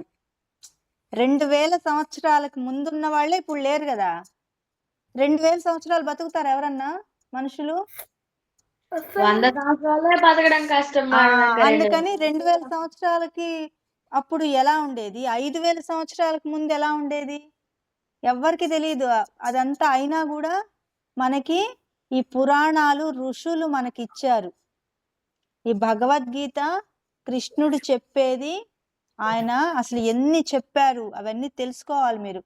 2,000 సంవత్సరాలకు ముందున్న వాళ్ళే ఇప్పుడు లేరు కదా. 2,000 సంవత్సరాలు బతుకుతారు ఎవరన్నా మనుషులు? 100 సంవత్సరాలే బతకడం కష్టం. అందుకని 2,000 సంవత్సరాలకి అప్పుడు ఎలా ఉండేది, 5,000 సంవత్సరాలకు ముందు ఎలా ఉండేది ఎవ్వరికి తెలియదు. అదంతా అయినా కూడా మనకి ఈ పురాణాలు ఋషులు మనకి ఇచ్చారు. ఈ భగవద్గీత కృష్ణుడు చెప్పేది, ఆయన అసలు ఎన్ని చెప్పారు అవన్నీ తెలుసుకోవాలి మీరు.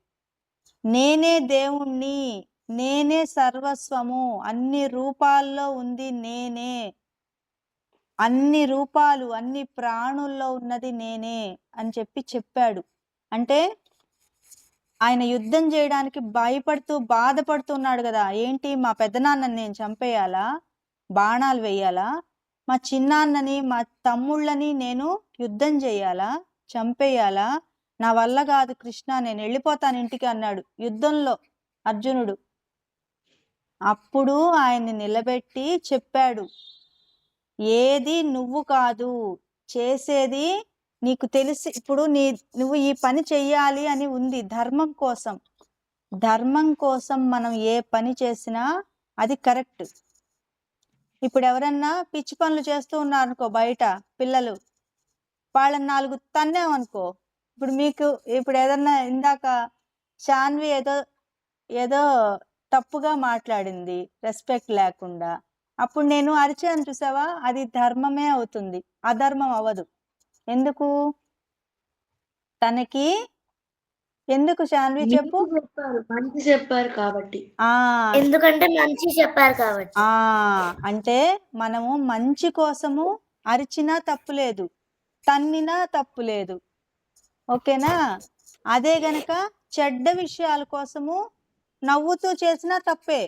నేనే దేవుణ్ణి, నేనే సర్వస్వము, అన్ని రూపాల్లో ఉంది నేనే, అన్ని రూపాలు అన్ని ప్రాణుల్లో ఉన్నది నేనే అని చెప్పాడు. అంటే ఆయన యుద్ధం చేయడానికి భయపడుతూ బాధపడుతున్నాడు కదా. ఏంటి, మా పెద్దనాన్నని నేను చంపేయాలా, బాణాలు వేయాలా, మా చిన్నాన్నని మా తమ్ముళ్ళని నేను యుద్ధం చేయాలా, చంపేయాలా, నా వల్ల కాదు కృష్ణ, నేను వెళ్ళిపోతాను ఇంటికి అన్నాడు యుద్ధంలో అర్జునుడు. అప్పుడు ఆయన్ని నిలబెట్టి చెప్పాడు, ఏది నువ్వు కాదు చేసేది, నీకు తెలిసి ఇప్పుడు నువ్వు ఈ పని చెయ్యాలి అని ఉంది ధర్మం కోసం. ధర్మం కోసం మనం ఏ పని చేసినా అది కరెక్ట్. ఇప్పుడు ఎవరన్నా పిచ్చి పనులు చేస్తూ ఉన్నారు అనుకో, బయట పిల్లలు, వాళ్ళని 4 తన్నామనుకో, ఇప్పుడు ఏదన్నా ఇందాక శాన్వి ఏదో తప్పుగా మాట్లాడింది రెస్పెక్ట్ లేకుండా, అప్పుడు నేను అరిచాను చూసావా, అది ధర్మమే అవుతుంది, అధర్మం అవ్వదు. ఎందుకు తనకి, ఎందుకు శాన్వి చెప్పు? మంచి చెప్పారు కాబట్టి. ఎందుకంటే మంచి చెప్పారు కాబట్టి. అంటే మనము మంచి కోసము అరిచినా తప్పులేదు, తన్నినా తప్పులేదు, ఓకేనా. అదే గనక చెడ్డ విషయాల కోసము నవ్వుతూ చేసినా తప్పే.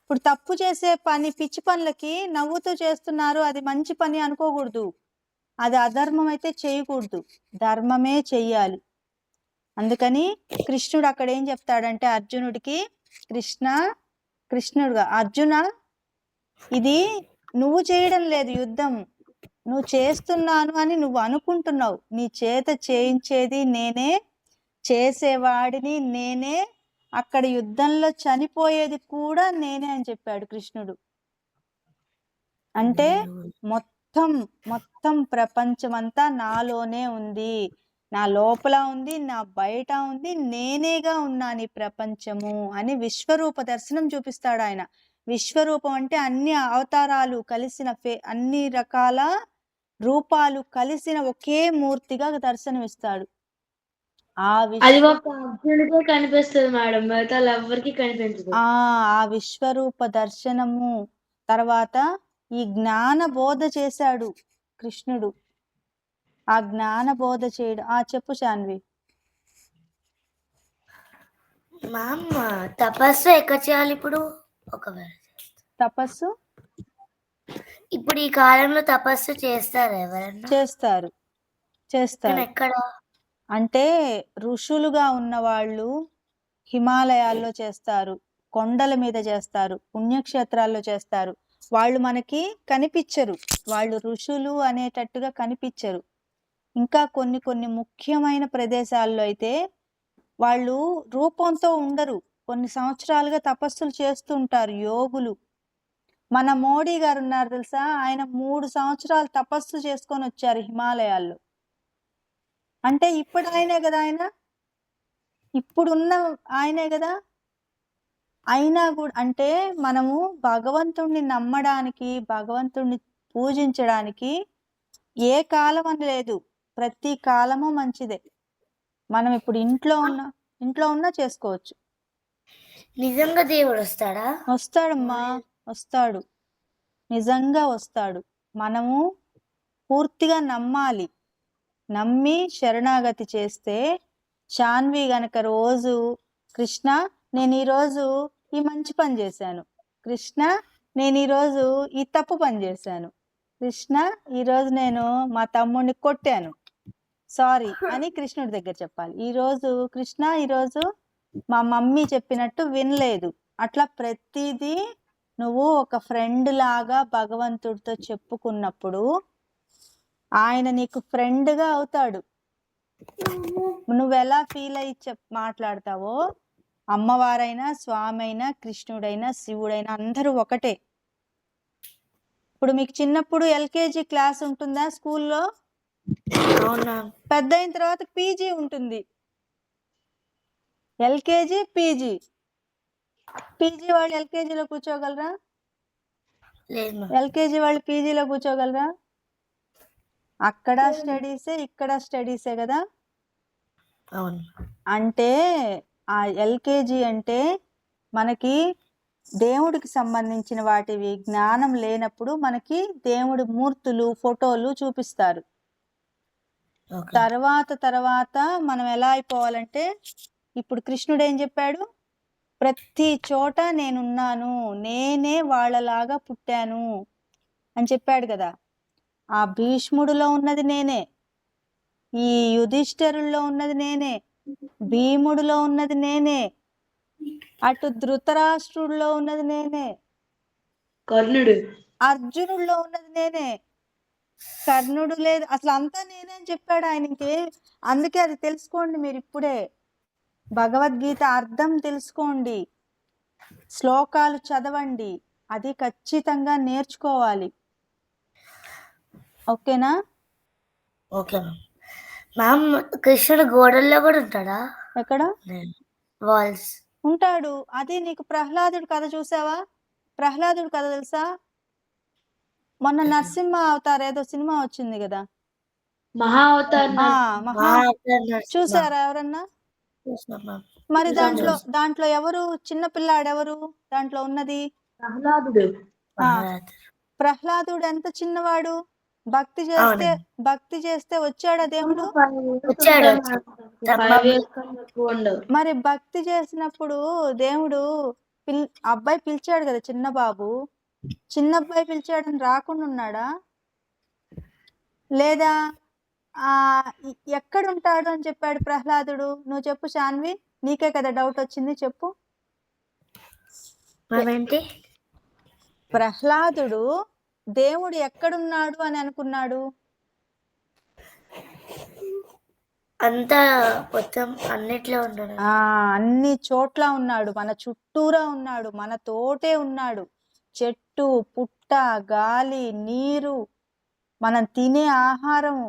ఇప్పుడు తప్పు చేసే పని, పిచ్చి పనులకి నవ్వుతూ చేస్తున్నారు, అది మంచి పని అనుకోకూడదు, అది అధర్మం అయితే చేయకూడదు, ధర్మమే చెయ్యాలి. అందుకని కృష్ణుడు అక్కడ ఏం చెప్తాడంటే అర్జునుడికి, కృష్ణ కృష్ణుడుగా అర్జున, ఇది నువ్వు చేయడం లేదు యుద్ధం, నువ్వు చేస్తున్నాను అని నువ్వు అనుకుంటున్నావు. నీ చేత చేయించేది నేనే, చేసేవాడిని నేనే, అక్కడ యుద్ధంలో చనిపోయేది కూడా నేనే అని చెప్పాడు కృష్ణుడు. అంటే మొత్తం మొత్తం ప్రపంచమంతా నాలోనే ఉంది, నా లోపల ఉంది, నా బయట ఉంది, నేనేగా ఉన్నాను ఈ ప్రపంచము అని విశ్వరూప దర్శనం చూపిస్తాడు ఆయన. విశ్వరూపం అంటే అన్ని అవతారాలు కలిసిన అన్ని రకాల రూపాలు కలిసిన ఒకే మూర్తిగా దర్శనమిస్తాడు. అది ఒక అర్జునుడికే కనిపిస్తుంది మేడం, మిగతా ఎవరికి కనిపించదు. ఆ విశ్వరూప దర్శనము తర్వాత ఈ జ్ఞాన బోధ చేశాడు కృష్ణుడు. ఆ జ్ఞాన బోధ చేయడం. చెప్పు శాన్వి. మ్యామ్ తపస్సు ఎక్కడ చేయాలి ఇప్పుడు? ఒకవేళ తపస్సు ఇప్పుడు ఈ కాలంలో తపస్సు చేస్తారా ఎవరైనా? చేస్తారు. ఎక్కడ? అంటే ఋషులుగా ఉన్న వాళ్ళు హిమాలయాల్లో చేస్తారు, కొండల మీద చేస్తారు, పుణ్యక్షేత్రాల్లో చేస్తారు. వాళ్ళు మనకి కనిపించరు, వాళ్ళు ఋషులు అనేటట్టుగా కనిపించరు. ఇంకా కొన్ని కొన్ని ముఖ్యమైన ప్రదేశాల్లో అయితే వాళ్ళు రూపంతో ఉండరు, కొన్ని సంవత్సరాలుగా తపస్సులు చేస్తుంటారు యోగులు. మన మోడీ గారు ఉన్నారు తెలుసా, ఆయన 3 సంవత్సరాలు తపస్సు చేసుకొని వచ్చారు హిమాలయాల్లో. అంటే ఇప్పుడు ఆయనే కదా, ఇప్పుడున్న ఆయనే కదా. అయినా కూడా అంటే మనము భగవంతుణ్ణి నమ్మడానికి, భగవంతుణ్ణి పూజించడానికి ఏ కాలం అని లేదు, ప్రతి కాలము మంచిదే. మనం ఇప్పుడు ఇంట్లో ఉన్నా చేసుకోవచ్చు. నిజంగా దేవుడు వస్తాడా? వస్తాడమ్మా, వస్తాడు, నిజంగా వస్తాడు. మనము పూర్తిగా నమ్మాలి, నమ్మి శరణాగతి చేస్తే. శాన్వి గనక రోజు కృష్ణ నేను ఈరోజు ఈ మంచి పని చేశాను, కృష్ణ నేను ఈరోజు ఈ తప్పు పని చేశాను, కృష్ణ ఈరోజు నేను మా తమ్ముడిని కొట్టాను, సారీ అని కృష్ణుడి దగ్గర చెప్పాలి. ఈరోజు కృష్ణ ఈరోజు మా మమ్మీ చెప్పినట్టు వినలేదు. అట్లా ప్రతిదీ నువ్వు ఒక ఫ్రెండ్ లాగా భగవంతుడితో చెప్పుకున్నప్పుడు ఆయన నీకు ఫ్రెండ్గా అవుతాడు. నువ్వెలా ఫీల్ అయ్యి మాట్లాడతావో, అమ్మవారైనా, స్వామి అయినా, కృష్ణుడైనా, శివుడైనా అందరూ ఒకటే. ఇప్పుడు మీకు చిన్నప్పుడు ఎల్కేజీ క్లాస్ ఉంటుందా స్కూల్లో? పెద్ద అయిన తర్వాత పీజీ ఉంటుంది. ఎల్కేజీ పీజీ వాళ్ళు ఎల్కేజీలో కూర్చోగలరా? ఎల్కేజీ వాళ్ళు పీజీలో కూర్చోగలరా? అక్కడ స్టడీసే, ఇక్కడ స్టడీసే కదా. అంటే ఆ ఎల్కేజీ అంటే మనకి దేవుడికి సంబంధించిన వాటివి జ్ఞానం లేనప్పుడు మనకి దేవుడి మూర్తులు, ఫోటోలు చూపిస్తారు. తర్వాత మనం ఎలా అయిపోవాలంటే, ఇప్పుడు కృష్ణుడు ఏం చెప్పాడు, ప్రతి చోట నేనున్నాను, నేనే వాళ్ళలాగా పుట్టాను అని చెప్పాడు కదా. ఆ భీష్ముడిలో ఉన్నది నేనే, ఈ యుధిష్ఠరుల్లో ఉన్నది నేనే, భీముడిలో ఉన్నది నేనే, అటు ధృతరాష్ట్రుడిలో ఉన్నది నేనే, కర్ణుడు అర్జునుడిలో ఉన్నది నేనే, కర్ణుడు లేదు, అసలు అంతా నేనే అని చెప్పాడు ఆయనకి. అందుకే అది తెలుసుకోండి మీరు ఇప్పుడే, భగవద్గీత అర్థం తెలుసుకోండి, శ్లోకాలు చదవండి, అది ఖచ్చితంగా నేర్చుకోవాలి. ఓకేనా? Okay ma'am. కృష్ణుడు గోడల్లో కూడా ఉంటాడా? ఎక్కడ? వాల్స్ ఉంటాడు. అది నీకు ప్రహ్లాదుడు కథ చూసావా? ప్రహ్లాదుడు కథ తెలుసా? మొన్న నరసింహ అవతార్ ఏదో సినిమా వచ్చింది కదా, మహా అవతార్ చూసారా ఎవరన్నా? మరి దాంట్లో ఎవరు చిన్న పిల్లాడు, ఎవరు దాంట్లో ఉన్నది? ప్రహ్లాదుడు ఎంత చిన్నవాడు, భక్తి చేస్తే వచ్చాడా దేవుడు? మరి భక్తి చేసినప్పుడు దేవుడు అబ్బాయి పిలిచాడు కదా, చిన్న అబ్బాయి పిలిచాడని రాకుండా ఉన్నాడా? లేదా ఎక్కడుంటాడు అని చెప్పాడు ప్రహ్లాదుడు? నువ్వు చెప్పు శాన్వి, నీకే కదా డౌట్ వచ్చింది, చెప్పు. మ్యామ్ ఏంటి? ప్రహ్లాదుడు దేవుడు ఎక్కడున్నాడు అని అనుకున్నాడు? అంతా మొత్తం అన్నిట్లో ఉన్నాడు. అన్ని చోట్ల ఉన్నాడు, మన చుట్టూరా ఉన్నాడు, మన తోటే ఉన్నాడు. చెట్టు, పుట్ట, గాలి, నీరు, మనం తినే ఆహారం,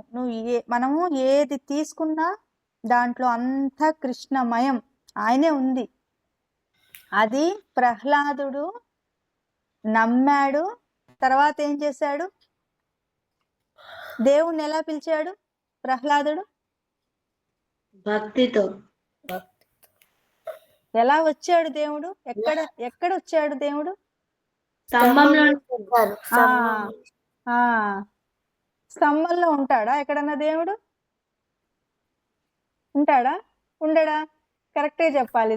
మనము ఏది తీసుకున్నా దాంట్లో అంతా కృష్ణమయం, ఆయనే ఉంది. అది ప్రహ్లాదుడు నమ్మాడు. తర్వాత ఏం చేశాడు? దేవుణ్ణి ఎలా పిలిచాడు ప్రహ్లాదుడు? భక్తితో. ఎలా వచ్చాడు దేవుడు? ఎక్కడ వచ్చాడు దేవుడు? స్తంభంలో చెప్పారు. స్తంభంలో ఉంటాడా ఎక్కడన్నా దేవుడు? ఉంటాడా? ఉండడా? కరెక్ట్గా చెప్పాలి.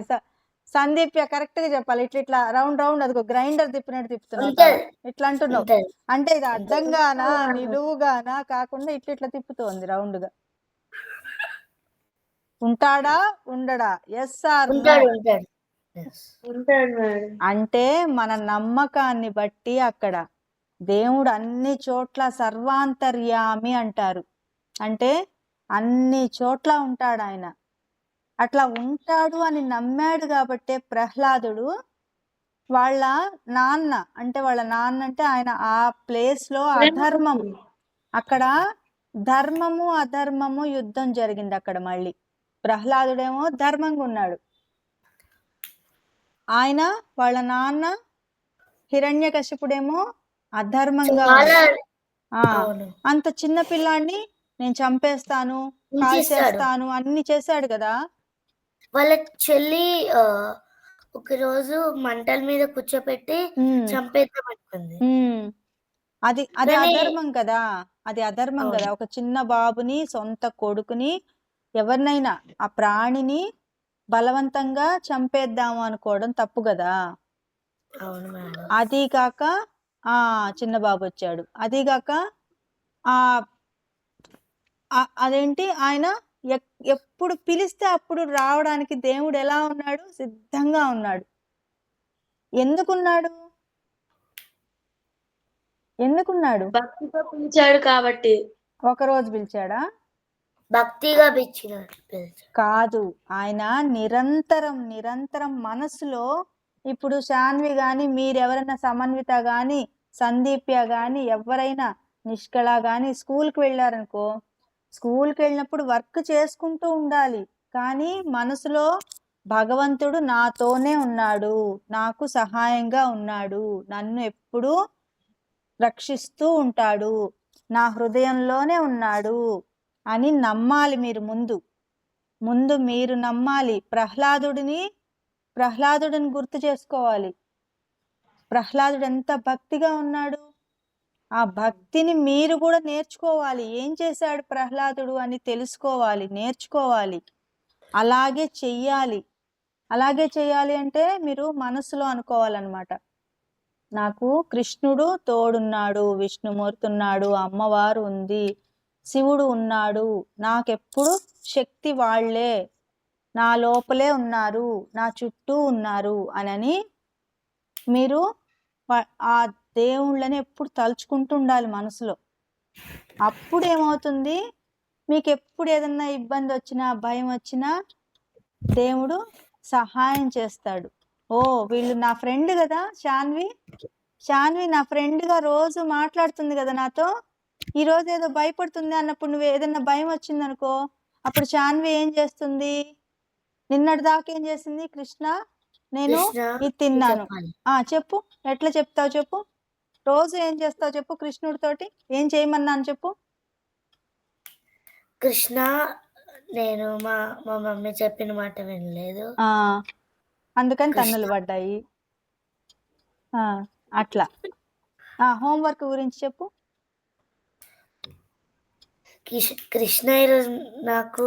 సందీప్య కరెక్ట్ గా చెప్పాలి. ఇట్లా రౌండ్ అదిగో గ్రైండర్ తిప్పినట్టు తిప్పుతున్నావు, ఇట్లా అంటున్నావు. అంటే ఇది అడ్డంగానా నిలువుగానా కాకుండా ఇట్లా తిప్పుతోంది రౌండ్ గా. ఉంటాడా ఉండడా? Yes or no? ఉంటాడు మేడం. అంటే మన నమ్మకాన్ని బట్టి అక్కడ దేవుడు అన్ని చోట్ల సర్వాంతర్యామి అంటారు. అంటే అన్ని చోట్ల ఉంటాడు ఆయన. అట్లా ఉంటాడు అని నమ్మాడు కాబట్టే ప్రహ్లాదుడు వాళ్ళ నాన్న అంటే ఆయన ఆ ప్లేస్ లో అధర్మం, అక్కడ ధర్మము అధర్మము యుద్ధం జరిగింది అక్కడ. మళ్ళీ ప్రహ్లాదుడేమో ధర్మంగా ఉన్నాడు, ఆయన వాళ్ళ నాన్న హిరణ్యకశిపుడేమో అధర్మంగా అంత చిన్న పిల్లాన్ని నేను చంపేస్తాను, కాల్చేస్తాను అన్ని చేశాడు కదా. వాళ్ళ చెల్లి ఒక రోజు మంటల మీద కూర్చోపెట్టి చంపేద్దాం అనుకుంది. అది అధర్మం కదా, అది అధర్మం కదా. ఒక చిన్న బాబుని, సొంత కొడుకుని, ఎవరినైనా ఆ ప్రాణిని బలవంతంగా చంపేద్దాము అనుకోవడం తప్పు కదా. అది కాక చిన్న బాబు వచ్చాడు, అది కాక అదేంటి ఆయన ఎప్పుడు పిలిస్తే అప్పుడు రావడానికి దేవుడు ఎలా ఉన్నాడు? సిద్ధంగా ఉన్నాడు. ఎందుకున్నాడు? భక్తితో పిలిచాడు కాబట్టి. ఒకరోజు పిలిచాడా? భక్తిగా కాదు, ఆయన నిరంతరం మనసులో. ఇప్పుడు శాన్వి గాని, మీరెవరైనా సమన్విత గాని, సందీప్య గాని, ఎవరైనా నిష్కళ గాని స్కూల్కి వెళ్ళారనుకో, స్కూల్కి వెళ్ళినప్పుడు వర్క్ చేసుకుంటూ ఉండాలి, కానీ మనసులో భగవంతుడు నాతోనే ఉన్నాడు, నాకు సహాయంగా ఉన్నాడు, నన్ను ఎప్పుడూ రక్షిస్తూ ఉంటాడు, నా హృదయంలోనే ఉన్నాడు అని నమ్మాలి. మీరు ముందు మీరు నమ్మాలి. ప్రహ్లాదుడిని గుర్తు చేసుకోవాలి. ప్రహ్లాదుడు ఎంత భక్తిగా ఉన్నాడు, ఆ భక్తిని మీరు కూడా నేర్చుకోవాలి. ఏం చేశాడు ప్రహ్లాదుడు అని తెలుసుకోవాలి, నేర్చుకోవాలి. అలాగే చెయ్యాలి అంటే మీరు మనసులో అనుకోవాలన్నమాట, నాకు కృష్ణుడు తోడున్నాడు, విష్ణుమూర్తి ఉన్నాడు, అమ్మవారు ఉంది, శివుడు ఉన్నాడు, నాకెప్పుడు శక్తి వాళ్లే నా లోపలే ఉన్నారు, నా చుట్టూ ఉన్నారు అని మీరు ఆ దేవుళ్ళని ఎప్పుడు తలుచుకుంటూ ఉండాలి మనసులో. అప్పుడు ఏమవుతుంది, మీకు ఎప్పుడు ఏదన్నా ఇబ్బంది వచ్చినా, భయం వచ్చినా దేవుడు సహాయం చేస్తాడు. వీళ్ళు నా ఫ్రెండ్ కదా, శాన్వి నా ఫ్రెండ్గా రోజు మాట్లాడుతుంది కదా నాతో, ఈ రోజు ఏదో భయపడుతుంది అన్నప్పుడు నువ్వు ఏదన్నా భయం వచ్చింది అనుకో, అప్పుడు శాన్వి ఏం చేస్తుంది? నిన్నటి దాకా ఏం చేసింది? కృష్ణ నేను ఇది తిన్నాను. చెప్పు, ఎట్లా చెప్తావు చెప్పు? రోజు ఏం చేస్తావు చెప్పు? కృష్ణుడితోటి ఏం చేయమన్నాను చెప్పు? కృష్ణ, నేను మా మమ్మీ చెప్పిన మాట వినలేదు, అందుకని తన్నులు పడ్డాయి. అట్లా హోంవర్క్ గురించి చెప్పు. కృష్ణ ఈరోజు నాకు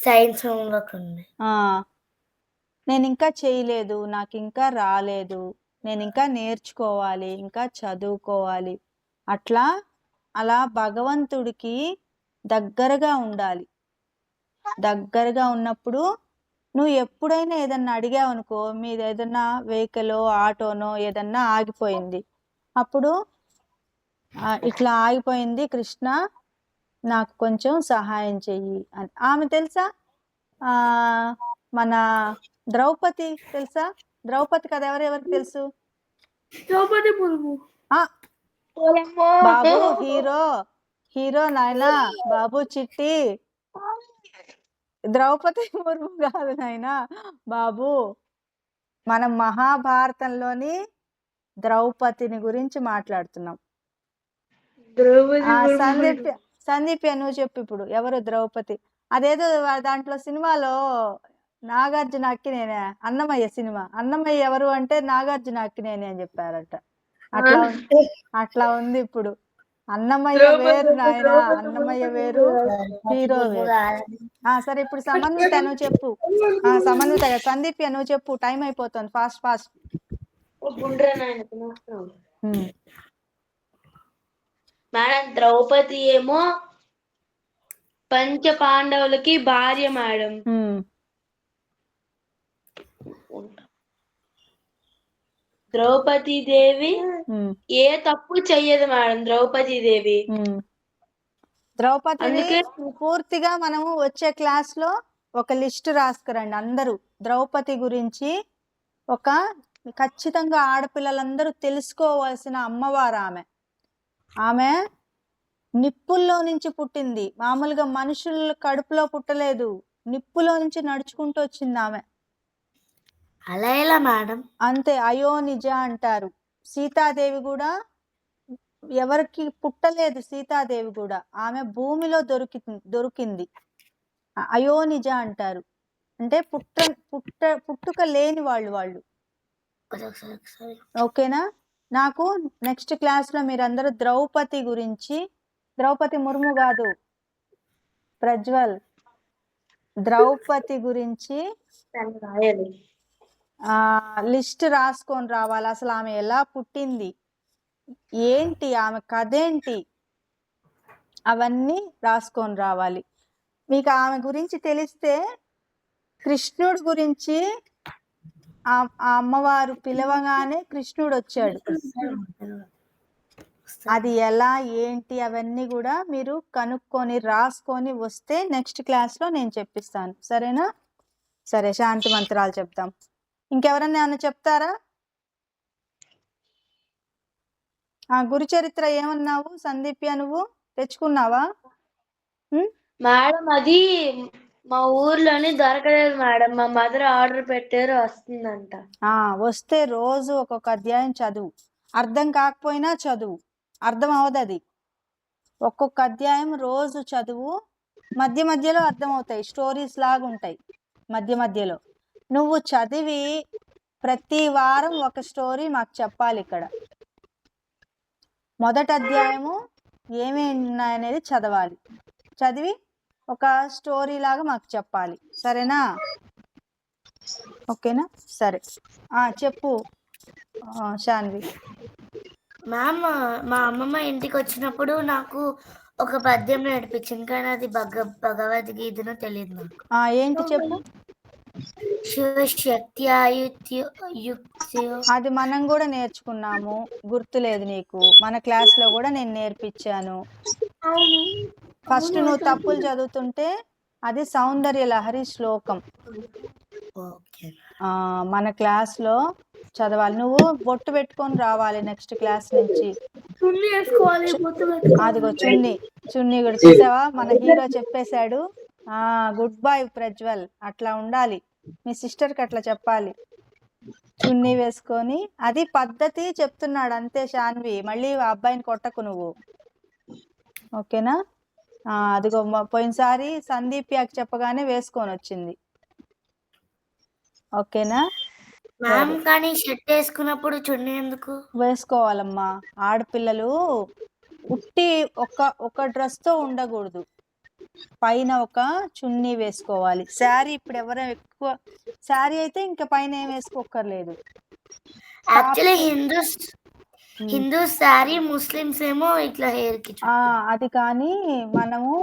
సైన్స్ హోంవర్క్ ఉంది, నేను ఇంకా చేయలేదు, నాకు ఇంకా రాలేదు, నేను ఇంకా నేర్చుకోవాలి, ఇంకా చదువుకోవాలి. అలా భగవంతుడికి దగ్గరగా ఉండాలి. దగ్గరగా ఉన్నప్పుడు నువ్వు ఎప్పుడైనా ఏదన్నా అడిగావు అనుకో, మీది ఏదన్నా వెహికల్ ఆటోనో ఏదన్నా ఆగిపోయింది, అప్పుడు ఇట్లా ఆగిపోయింది కృష్ణ, నాకు కొంచెం సహాయం చెయ్యి అని. ఆమె తెలుసా, ఆ మన ద్రౌపది తెలుసా? ద్రౌపది కథ ఎవరెవరికి తెలుసు? ద్రౌపది ముర్ము. ఆ బాబు హీరో నాయనా, బాబు చిట్టి, ద్రౌపది ముర్ము కాదు నాయనా బాబు, మనం మహాభారతంలోని ద్రౌపదిని గురించి మాట్లాడుతున్నాం. ద్రౌపది ముర్ము సందీప్య నువ్వు చెప్పు ఇప్పుడు, ఎవరు ద్రౌపది? అదేదో దాంట్లో సినిమాలో నాగార్జున అక్కినేనే, అన్నమయ్య సినిమా, అన్నమయ్య ఎవరు అంటే నాగార్జున అక్కినేని అని చెప్పారట. అట్లా ఉంది ఇప్పుడు. అన్నమయ్య వేరు నాయన, అన్నమయ్య వేరు, హీరో వేరు. సరే ఇప్పుడు సమన్విత నువ్వు చెప్పు. సమన్విత సందీప్య నువ్వు చెప్పు, టైం అయిపోతుంది, ఫాస్ట్. మేడం ద్రౌపది ఏమో పంచ పాండవులకి భార్య మేడం. ద్రౌపది దేవి ఏ తప్పు చెయ్యదు మేడం. ద్రౌపది దేవి ద్రౌపది పూర్తిగా మనము వచ్చే క్లాస్ లో ఒక లిస్ట్ రాసుకురండి అందరూ. ద్రౌపది గురించి ఒక ఖచ్చితంగా ఆడపిల్లలందరూ తెలుసుకోవాల్సిన అమ్మవారు ఆమె నిప్పుల్లో నుంచి పుట్టింది. మామూలుగా మనుషుల కడుపులో పుట్టలేదు, నిప్పులో నుంచి నడుచుకుంటూ వచ్చింది ఆమె. అలా ఎలా మేడం? అంతే, అయోనిజ అంటారు. సీతాదేవి కూడా ఎవరికి పుట్టలేదు, సీతాదేవి కూడా ఆమె భూమిలో దొరికింది. అయోనిజ అంటారు, అంటే పుట్టుక లేని వాళ్ళు. ఓకేనా? నాకు నెక్స్ట్ క్లాస్ లో మీరందరూ ద్రౌపది గురించి, ద్రౌపది ముర్ము కాదు ప్రజ్వల్, ద్రౌపది గురించి లిస్ట్ రాసుకొని రావాలి. అసలు ఆమె ఎలా పుట్టింది, ఏంటి, ఆమె కథ ఏంటి, అవన్నీ రాసుకొని రావాలి. మీకు ఆమె గురించి తెలిస్తే, కృష్ణుడి గురించి ఆ అమ్మవారు పిలవగానే కృష్ణుడు వచ్చాడు. అది ఎలా ఏంటి అవన్నీ కూడా మీరు కనుక్కొని రాసుకొని వస్తే నెక్స్ట్ క్లాస్ లో నేను చెప్పిస్తాను. సరేనా? సరే, శాంతి మంత్రాలు చెప్తాం. ఇంకెవరన్నా ఏమన్నా చెప్తారా? గురు చరిత్ర ఏమన్నావు సందీప్య, నువ్వు తెచ్చుకున్నావా? మేడం అది మా ఊర్లోని దొరకలేదు మేడం, మా మదర్ ఆర్డర్ పెట్టారు, వస్తుందంట. వస్తే రోజు ఒక్కొక్క అధ్యాయం చదువు, అర్థం కాకపోయినా చదువు, అర్థం అవదు అది. ఒక్కొక్క అధ్యాయం రోజు చదువు, మధ్య మధ్యలో అర్థం అవుతాయి, స్టోరీస్ లాగా ఉంటాయి మధ్య మధ్యలో. నువ్వు చదివి ప్రతి వారం ఒక స్టోరీ మాకు చెప్పాలి. ఇక్కడ మొదటి అధ్యాయము ఏమేమి ఉన్నాయనేది చదవాలి, చదివి ఒక స్టోరీ లాగా మాకు చెప్పాలి. సరేనా? ఓకేనా? సరే, చెప్పు శాన్వి. మ్యామ్, మా అమ్మమ్మ ఇంటికి వచ్చినప్పుడు నాకు ఒక పద్యం నేర్పించింది, కానీ అది భగవద్గీతను తెలియదు నాకు. ఏంటి చెప్పు. అది మనం కూడా నేర్చుకున్నాము, గుర్తులేదు నీకు? మన క్లాస్ లో కూడా నేను నేర్పించాను. ఫస్ట్ నువ్వు తప్పులు చదువుతుంటే అది సౌందర్య లహరి శ్లోకం మన క్లాస్ లో చదవాలి. నువ్వు బొట్టు పెట్టుకొని రావాలి నెక్స్ట్ క్లాస్ నుంచి. అదిగో చున్నీ కూడా చూసావా, మన హీరో చెప్పేశాడు. గుడ్ బై ప్రజ్వల్, అట్లా ఉండాలి. మీ సిస్టర్కి అట్లా చెప్పాలి, చున్నీ వేసుకొని. అది పద్ధతి చెప్తున్నాడు అంతే శాన్వి, మళ్ళీ ఆ అబ్బాయిని కొట్టకు నువ్వు. ఓకేనా? అదిగో పోయినసారి సందీప్యాకి చెప్పగానే వేసుకొని వచ్చింది. ఓకేనా? కానీ షర్ట్ వేసుకున్నప్పుడు చున్నీ ఎందుకు వేసుకోవాలమ్మా? ఆడపిల్లలు ఉట్టి ఒక డ్రెస్ తో ఉండకూడదు, పైన ఒక చున్నీ వేసుకోవాలి. శారీ ఇప్పుడు ఎవరో ఎక్కువ శారీ అయితే ఇంకా పైన ఏం వేసుకోకర్లేదు. యాక్చువల్లీ హిందూస్ శారీ, ముస్లిమ్స్ ఏమో ఇట్లా హెయిర్ కి. అది కానీ మనము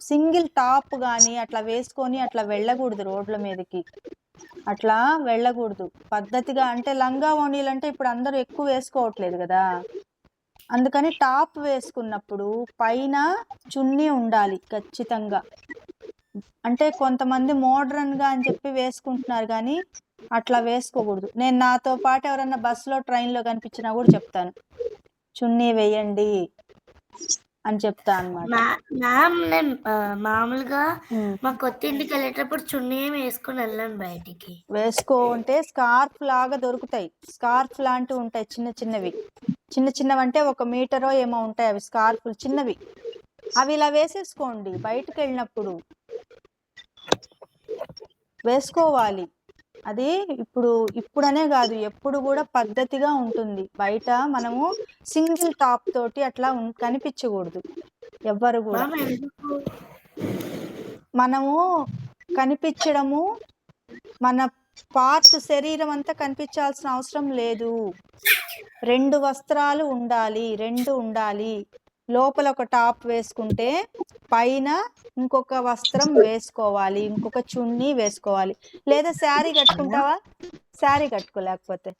సింగిల్ టాప్ కానీ అట్లా వేసుకొని అట్లా వెళ్ళకూడదు రోడ్ల మీదకి. అట్లా వెళ్ళకూడదు పద్ధతిగా. అంటే లంగా ఓణీలు అంటే ఇప్పుడు అందరూ ఎక్కువ వేసుకోవట్లేదు కదా, అందుకని టాప్ వేసుకున్నప్పుడు పైన చున్నీ ఉండాలి ఖచ్చితంగా. అంటే కొంతమంది మోడ్రన్గా అని చెప్పి వేసుకుంటున్నారు కానీ అట్లా వేసుకోకూడదు. నేను నాతో పాటు ఎవరన్నా బస్సులో ట్రైన్లో కనిపించినా కూడా చెప్తాను చున్నీ వేయండి అని చెప్తా అనమాట. మ్యామ్ నేను మామూలుగా మా కొత్త ఇంటికి వెళ్ళేటప్పుడు చున్నీ ఏమి వేసుకొని వెళ్ళాను బయటికి. వేసుకో అంటే స్కార్ఫ్ లాగా దొరుకుతాయి, స్కార్ఫ్ లాంటివి ఉంటాయి చిన్న చిన్నవి. చిన్న చిన్నవి అంటే 1 మీటరో ఏమో ఉంటాయి అవి, స్కార్ఫ్లు చిన్నవి. అవి ఇలా వేసేసుకోండి బయటకు వెళ్ళినప్పుడు వేసుకోవాలి. అది ఇప్పుడనే కాదు ఎప్పుడు కూడా పద్ధతిగా ఉంటుంది. బయట మనము సింగిల్ టాప్ తోటి అట్లా కనిపించకూడదు ఎవ్వరు కూడా. మ్యామ్ ఎందుకు? మనము కనిపించడము, మన పార్ట్ శరీరం అంతా కనిపించాల్సిన అవసరం లేదు. 2 వస్త్రాలు ఉండాలి, 2 ఉండాలి. లోపల ఒక టాప్ వేసుకుంటే పైన ఇంకొక వస్త్రం వేసుకోవాలి, ఇంకొక చున్నీ వేసుకోవాలి. లేదా శారీ కట్టుకుంటావా, శారీ కట్టుకోలేకపోతే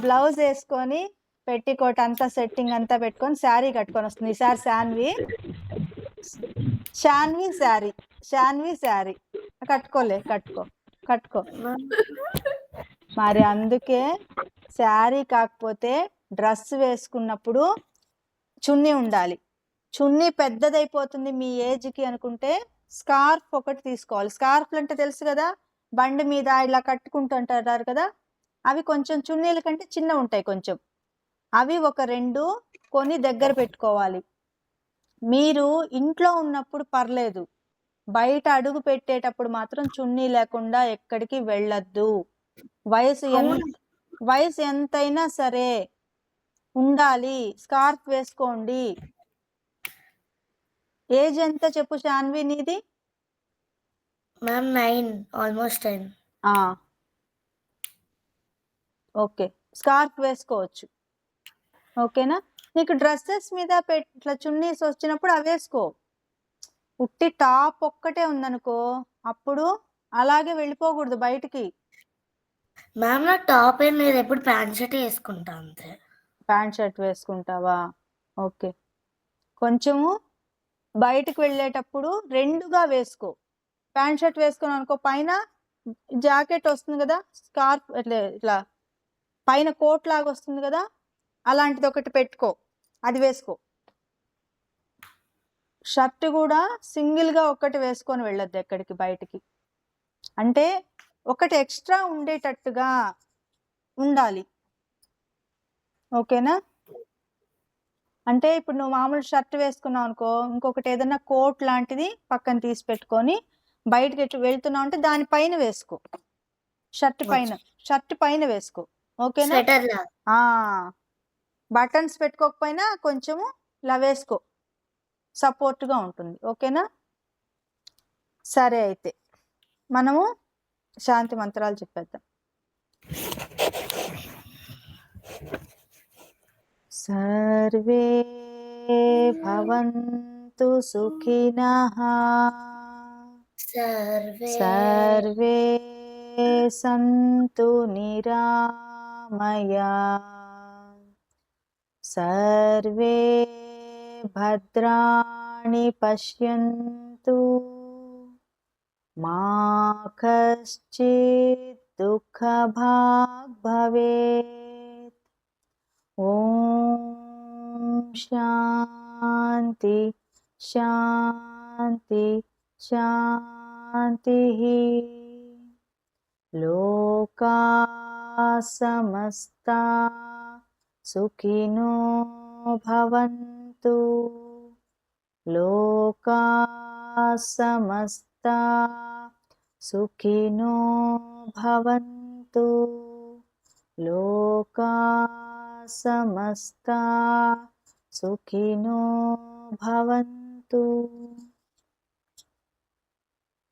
బ్లౌజ్ వేసుకొని పెట్టికోట్ అంతా సెట్టింగ్ అంతా పెట్టుకొని శారీ కట్టుకొని వస్తుంది. ఈసారి శాన్వి శారీ కట్టుకో. మరి అందుకే శారీ కాకపోతే డ్రెస్ వేసుకున్నప్పుడు చున్నీ ఉండాలి. చున్నీ పెద్దదైపోతుంది మీ ఏజ్కి అనుకుంటే స్కార్ఫ్ ఒకటి తీసుకోవాలి. స్కార్ఫ్లు అంటే తెలుసు కదా, బండి మీద ఇలా కట్టుకుంటుంటారు కదా, అవి కొంచెం చున్నీల కంటే చిన్న ఉంటాయి కొంచెం. అవి ఒక 2 కొని దగ్గర పెట్టుకోవాలి. మీరు ఇంట్లో ఉన్నప్పుడు పర్లేదు, బయట అడుగు పెట్టేటప్పుడు మాత్రం చున్నీ లేకుండా ఎక్కడికి వెళ్ళొద్దు. వయసు ఎంతైనా సరే ఉండాలి, స్కార్ఫ్ వేసుకోండి. ఏజ్ ఎంత చెప్పు శాన్వి నీది? Ma'am 9, almost 10. ఓకే, స్కార్ఫ్ వేసుకోవచ్చు. ఓకేనా? నీకు డ్రెస్సెస్ మీద ఇట్లా చున్నీస్ వచ్చినప్పుడు అవి వేసుకో. ఉట్టి టాప్ ఒక్కటే ఉందనుకో అప్పుడు అలాగే వెళ్ళిపోకూడదు బయటికి. మ్యామ్ నా టాప్ ఏం లేదు, ఎప్పుడు ప్యాంట్ షర్ట్ వేసుకుంటా అంతే. Pant shirt వేసుకుంటావా? ఓకే, కొంచెము బయటకు వెళ్ళేటప్పుడు 2గా వేసుకో. ప్యాంట్ షర్ట్ వేసుకున్నావు అనుకో పైన జాకెట్ వస్తుంది కదా, స్కార్ఫ్ ఇట్లా పైన కోట్ లాగా వస్తుంది కదా, అలాంటిది ఒకటి పెట్టుకో, అది వేసుకో. షర్ట్ కూడా సింగిల్గా ఒకటి వేసుకొని వెళ్ళొద్దు ఎక్కడికి బయటికి. అంటే ఒకటి ఎక్స్ట్రా ఉండేటట్టుగా ఉండాలి. ఓకేనా? అంటే ఇప్పుడు నువ్వు మామూలు షర్ట్ వేసుకున్నావు అనుకో, ఇంకొకటి ఏదైనా కోట్ లాంటిది పక్కన తీసి పెట్టుకొని బయటకి వెళ్తున్నావు అంటే దానిపైన వేసుకో, షర్ట్ పైన వేసుకో. ఓకేనా? బటన్స్ పెట్టుకోకపోయినా కొంచెము ఇలా వేసుకో, సపోర్ట్గా ఉంటుంది. ఓకేనా? సరే, అయితే మనము శాంతి మంత్రాలు చెప్పేద్దాం. సర్వే భవంతు సుఖినః, సర్వే సంతు నిరామయా, సర్వే భద్రాణి పశ్యంతు, మా కశ్చిత్ దుఃఖభాగ్ భవేత్. ఓం శాంతి శాంతి శాంతి. లోకా సమస్తా సుఖినో భవంతు, లోకా సమస్తా సుఖినో భవంతు, లోకా సమస్తా సుఖినో భవంతు.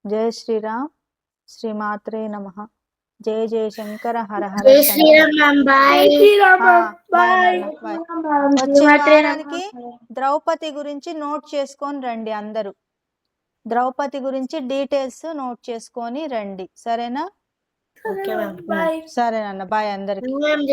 జై శ్రీరామ్. శ్రీమాత్రే నమః. జయ జయ శంకర హర హర జై శ్రీరామ్ మ్యామ్. బాయ్. బాయ్. వచ్చే వారానికి ద్రౌపది గురించి నోట్ చేసుకొని రండి అందరూ. ద్రౌపది గురించి డీటెయిల్స్ నోట్ చేసుకొని రండి, సరేనా? Okay ma'am. బాయ్. సరేనన్న, బాయ్ అందరికి. మ్యామ్